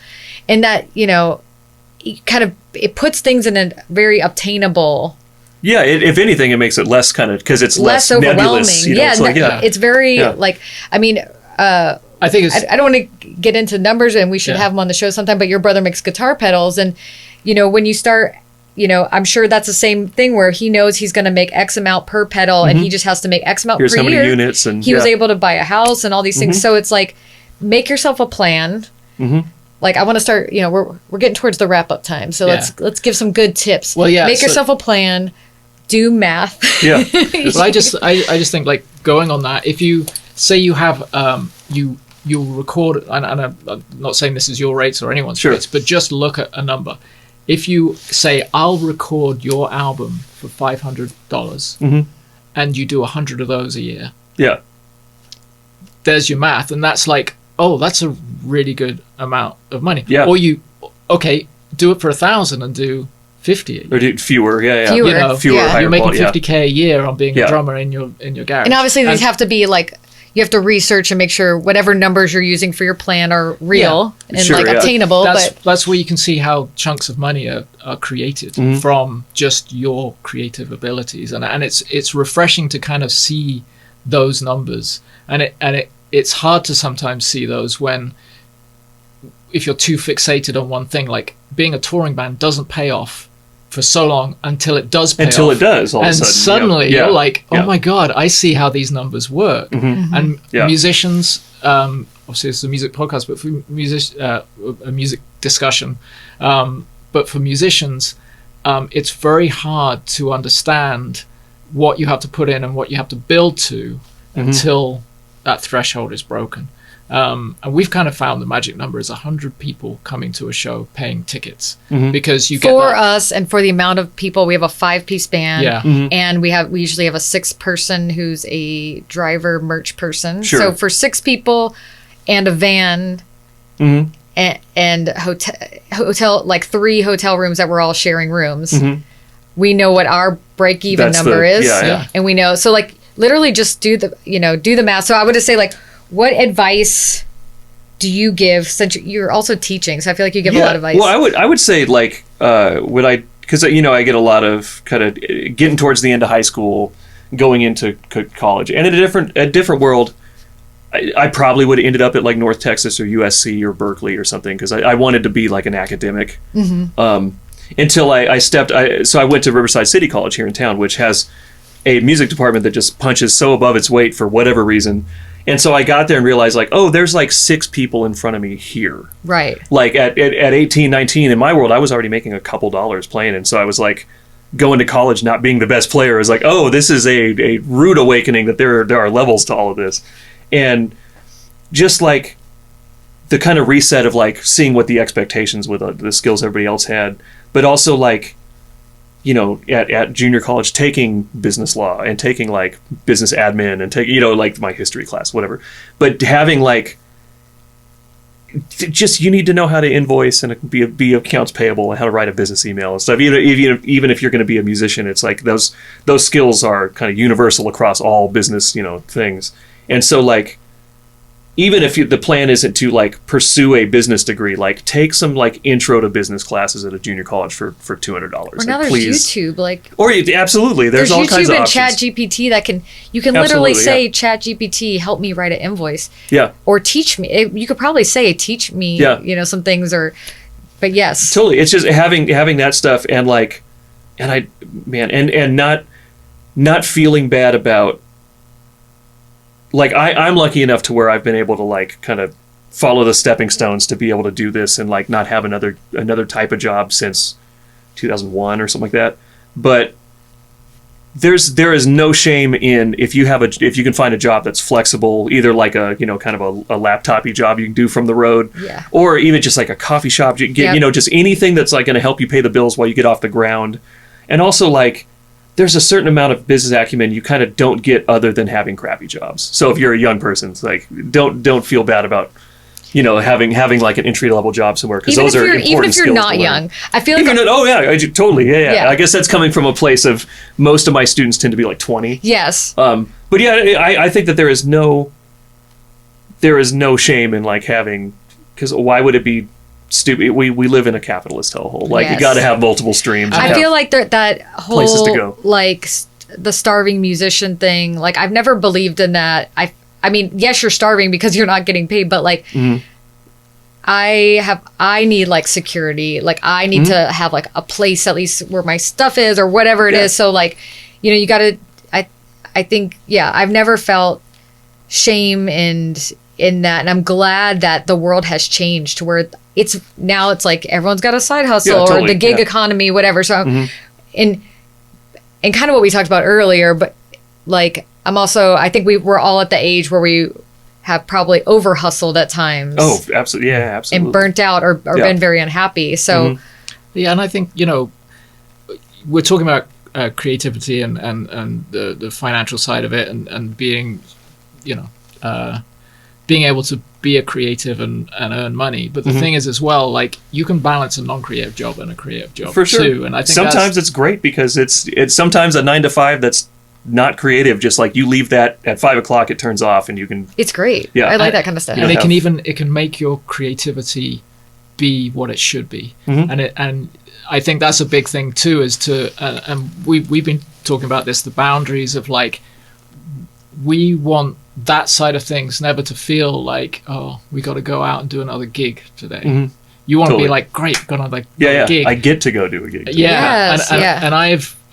and that it puts things in a very obtainable. Yeah, if anything, it makes it less kind of, because it's less overwhelming. Nebulous, It's very I think I don't want to get into numbers, and we should have them on the show sometime, but your brother makes guitar pedals, and when you start, I'm sure that's the same thing where he knows he's going to make X amount per pedal, and he just has to make X amount Here's per how year. Many units, and he was able to buy a house and all these things. So it's like, make yourself a plan. I want to start, we're getting towards the wrap up time, so let's give some good tips. Well, make yourself a plan, do math. But I just think, going on that, if you say you have you'll record, and I'm not saying this is your rates or anyone's rates, but just look at a number. If you say, I'll record your album for $500, and you do 100 of those a year, there's your math, and that's like, oh, that's a really good amount of money. Yeah. Or do it for 1,000 and do 50 or do fewer. Yeah. Fewer. You know, Fewer. Yeah. Higher you're making quality, 50K a year on being Yeah. a drummer in your garage. And obviously these have to be like, you have to research and make sure whatever numbers you're using for your plan are real and Sure, like yeah. obtainable. That's where you can see how chunks of money are created from just your creative abilities, and it's refreshing to kind of see those numbers, and it's hard to sometimes see those when, if you're too fixated on one thing, like being a touring band doesn't pay off for so long until it does pay Until off. it does, all of a and sudden. suddenly Yeah. you're like, oh Yeah. my god, I see how these numbers work. And Yeah. musicians, obviously it's a music podcast, but for a music discussion, but for musicians, it's very hard to understand what you have to put in and what you have to build to until that threshold is broken. And we've kind of found the magic number is 100 people coming to a show paying tickets, because you get for that. us and for the amount of people, we have a 5-piece band, Yeah. and we usually have a 6-person who's a driver merch person. Sure. So for 6 people and a van and hotel, like 3 hotel rooms that we're all sharing rooms, we know what our break even That's number is, yeah. and we know. So like literally just do the math. So I would just say, like, what advice do you give, since you're also teaching? So I feel like you give a lot of advice. Well, I would say, like, because I get a lot of kind of getting towards the end of high school, going into college, and in a different world, I probably would have ended up at like North Texas or USC or Berkeley or something, because I wanted to be like an academic. Until I went to Riverside City College here in town, which has a music department that just punches so above its weight for whatever reason. And so I got there and realized, like, oh, there's like 6 people in front of me here. Right. Like at 18, 19, in my world, I was already making a couple dollars playing. And so I was like, going to college not being the best player is like, oh, this is a rude awakening that there are levels to all of this. And just like the kind of reset of like seeing what the expectations with the skills everybody else had, but also like, you know, at junior college, taking business law and taking like business admin and taking, you know, like my history class, whatever, but having like, just, you need to know how to invoice and be accounts payable and how to write a business email and stuff. Even if you're going to be a musician, it's like those skills are kind of universal across all business, you know, things. And so like, even if the plan isn't to like pursue a business degree, like take some like intro to business classes at a junior college for $200. Or now there's YouTube, like, or absolutely, there's all YouTube kinds of and options. ChatGPT you can literally Absolutely, say, yeah. ChatGPT, help me write an invoice, Yeah, or teach me. You could probably say, teach me, Yeah. you know, some things, but yes, totally. It's just having that stuff and like, and not feeling bad about. Like I'm lucky enough to where I've been able to like kind of follow the stepping stones to be able to do this and like not have another type of job since 2001 or something like that. But there is no shame in if you can find a job that's flexible, either like a, you know, kind of a laptopy job you can do from the road, Yeah. or even just like a coffee shop. You can get, Yep. you know, just anything that's like going to help you pay the bills while you get off the ground. And also like, there's a certain amount of business acumen you kind of don't get other than having crappy jobs. So if you're a young person, it's like don't feel bad about, you know, having like an entry level job somewhere, because those are important even if you're skills not to learn. young, I feel like Totally, yeah. Yeah. I guess that's coming from a place of most of my students tend to be like 20. yes, But yeah, I think that there is no shame in like having, because why would it be stupid? We live in a capitalist hellhole. Like, Yes. you got to have multiple streams. I feel like that whole places to go. like the starving musician thing. Like, I've never believed in that. I mean, yes, you're starving because you're not getting paid, but like, I need like security. Like, I need to have like a place at least where my stuff is or whatever it is. So like, you know, you got to. I think, yeah, I've never felt shame in that, and I'm glad that the world has changed to where it's like everyone's got a side hustle, Yeah, totally, or the gig yeah. economy, whatever. So, and kind of what we talked about earlier, but like, I think we're all at the age where we have probably over hustled at times. Oh, absolutely, yeah, absolutely. And burnt out or Yeah. been very unhappy. So, Yeah, and I think, you know, we're talking about creativity and the financial side of it, and being, you know, being able to be a creative and earn money. But the thing is as well, like, you can balance a non-creative job and a creative job For sure. too. And I think sometimes it's great because it's sometimes a 9 to 5 that's not creative. Just like you leave that at 5 o'clock, it turns off, and you can. It's great. Yeah. I like that kind of stuff. and it can make your creativity be what it should be. And I think that's a big thing too, is to and we've been talking about this, the boundaries of, like, we want that side of things never to feel like, oh, we got to go out and do another gig today. You want to be like, great, got another gig. I get to go do a gig today. Yes, and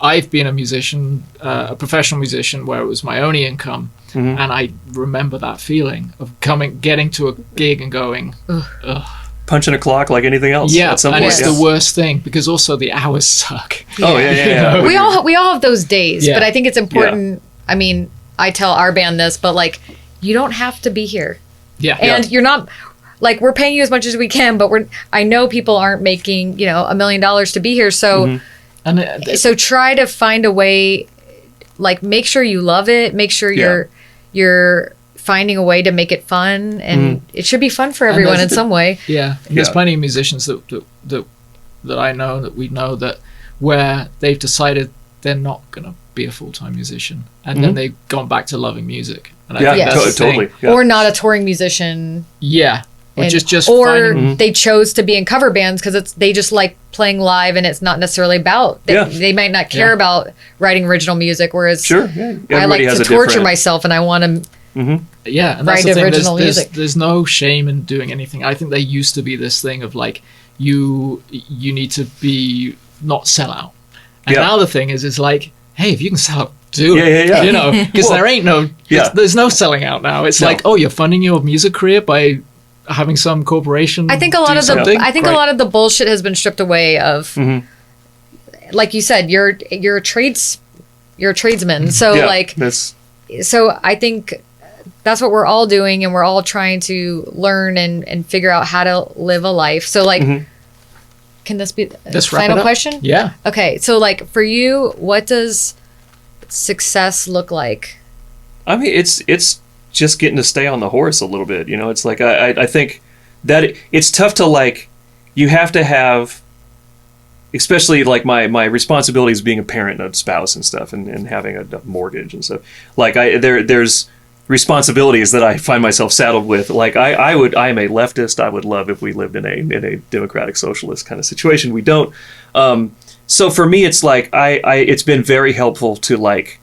I've been a musician, a professional musician, where it was my only income, and I remember that feeling of getting to a gig and going, ugh. Punching a clock like anything else. Yeah, at some and point. it's the worst thing, because also the hours suck. Oh yeah. We all have those days, Yeah. but I think it's important. I mean, I tell our band this, but, like, you don't have to be here. Yeah. And you're not, like, we're paying you as much as we can, but I know people aren't making, $1 million to be here. So, so try to find a way, like, make sure you love it. Make sure you're finding a way to make it fun, and it should be fun for everyone in some way. Yeah. And there's plenty of musicians that I know, that we know, that where they've decided they're not going to be a full-time musician, and then they've gone back to loving music. And I think that's the totally. thing. Yeah. Or not a touring musician. Yeah. Or just or finding, they chose to be in cover bands because they just like playing live, and it's not necessarily about. They might not care about writing original music, whereas I like to torture myself, and I want to. Yeah, and that's the thing. There's no shame in doing anything. I think there used to be this thing of, like, you need to be not sell out, and now the thing is like, hey, if you can sell out, do it. Because there ain't there's no selling out now. It's like, oh, you're funding your music career by having some corporation. I think a lot of the bullshit has been stripped away of, like you said, you're a tradesman. So so I think that's what we're all doing, and we're all trying to learn and figure out how to live a life. So, like, can this be the final question? Yeah. Okay. So, like, for you, what does success look like? I mean, it's just getting to stay on the horse a little bit. It's like, I think that it's tough to, like, you have to have, especially, like, my responsibilities being a parent and a spouse and stuff, and having a mortgage and stuff. Like, there's responsibilities that I find myself saddled with. Like, I am a leftist. I would love if we lived in a democratic socialist kind of situation. We don't. So for me, it's like, it's been very helpful to, like,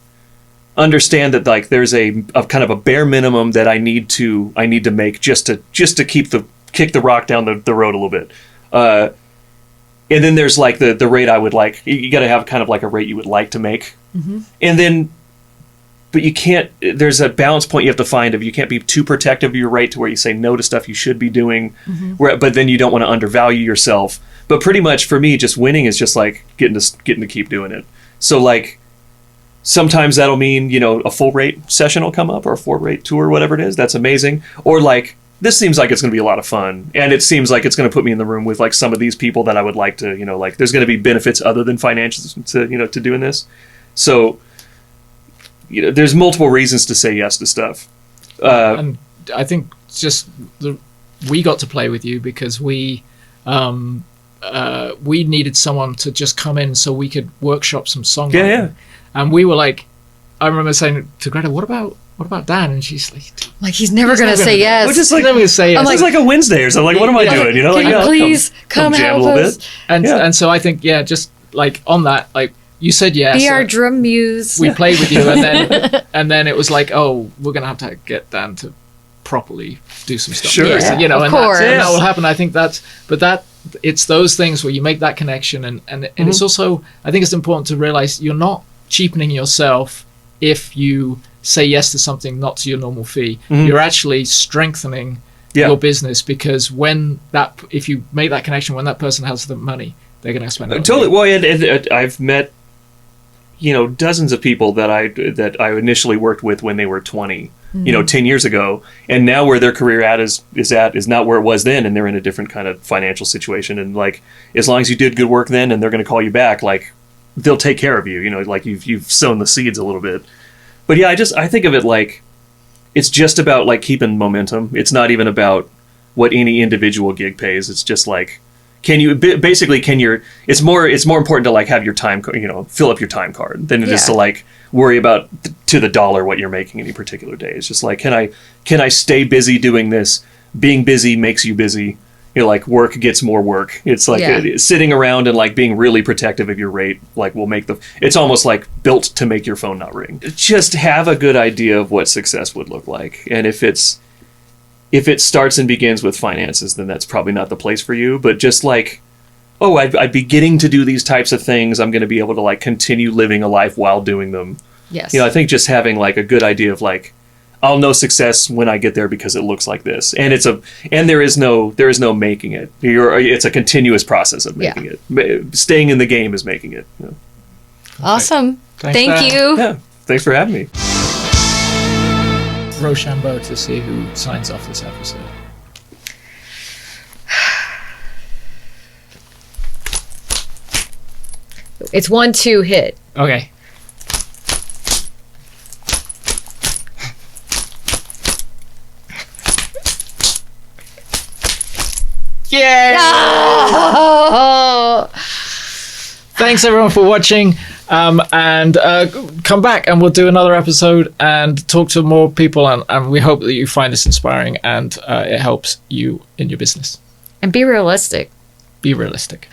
understand that, like, there's a kind of a bare minimum that I need to make just to kick the rock down the road a little bit. And then there's, like, the rate I would like. You got to have kind of like a rate you would like to make. And then, but you can't, there's a balance point you have to find of, you can't be too protective of your rate to where you say no to stuff you should be doing, but then you don't want to undervalue yourself. But pretty much for me, just winning is just, like, getting to keep doing it. So, like, sometimes that'll mean, a full rate session will come up, or a 4-rate tour, whatever it is. That's amazing. Or, like, this seems like it's going to be a lot of fun, and it seems like it's going to put me in the room with, like, some of these people that I would like to, like, there's going to be benefits other than financials to doing this. So, there's multiple reasons to say yes to stuff. And I think just we got to play with you because we needed someone to just come in so we could workshop some songwriting. Yeah. And we were like, I remember saying to Greta, what about Dan? And she's like, he's never going to say yes. We're just like, never going to say yes. It's like a Wednesday or something. Like, what am I doing? Can you please come jam help a little us? bit. And so I think, just like on that, like, you said yes. Be our drum muse. We played with you, and then it was like, oh, we're gonna have to get Dan to properly do some stuff. Sure. Yeah, of course. That will happen. I think it's those things where you make that connection, and it's also, I think it's important to realize you're not cheapening yourself if you say yes to something not to your normal fee. You're actually strengthening your business, because if you make that connection, when that person has the money, they're going to spend it. Totally. Well, and I've met, dozens of people that I initially worked with when they were 20, 10 years ago, and now where their career is not where it was then, and they're in a different kind of financial situation. And, like, as long as you did good work then, and they're going to call you back, like, they'll take care of you. Like, you've sown the seeds a little bit. But yeah, I think of it like, it's just about like keeping momentum. It's not even about what any individual gig pays. It's just like, it's more important to like have your time, fill up your time card than it is to like worry about to the dollar what you're making any particular day. It's just like, can I stay busy doing this? Being busy makes you busy. Like work gets more work. It's like sitting around and like being really protective of your rate, like it's almost like built to make your phone not ring. Just have a good idea of what success would look like. And if it starts and begins with finances, then that's probably not the place for you. But just like, I'd be getting to do these types of things. I'm going to be able to like continue living a life while doing them. Yes. I think just having like a good idea of like, I'll know success when I get there because it looks like this, and there is no making it. It's a continuous process of making it. Staying in the game is making it. Awesome. Thank you. Yeah, thanks for having me. Rochambeau to see who signs off this episode. It's 1-2 hit. Okay. Yay! Oh! Thanks everyone for watching, and come back and we'll do another episode and talk to more people, and we hope that you find this inspiring and it helps you in your business. And be realistic. Be realistic.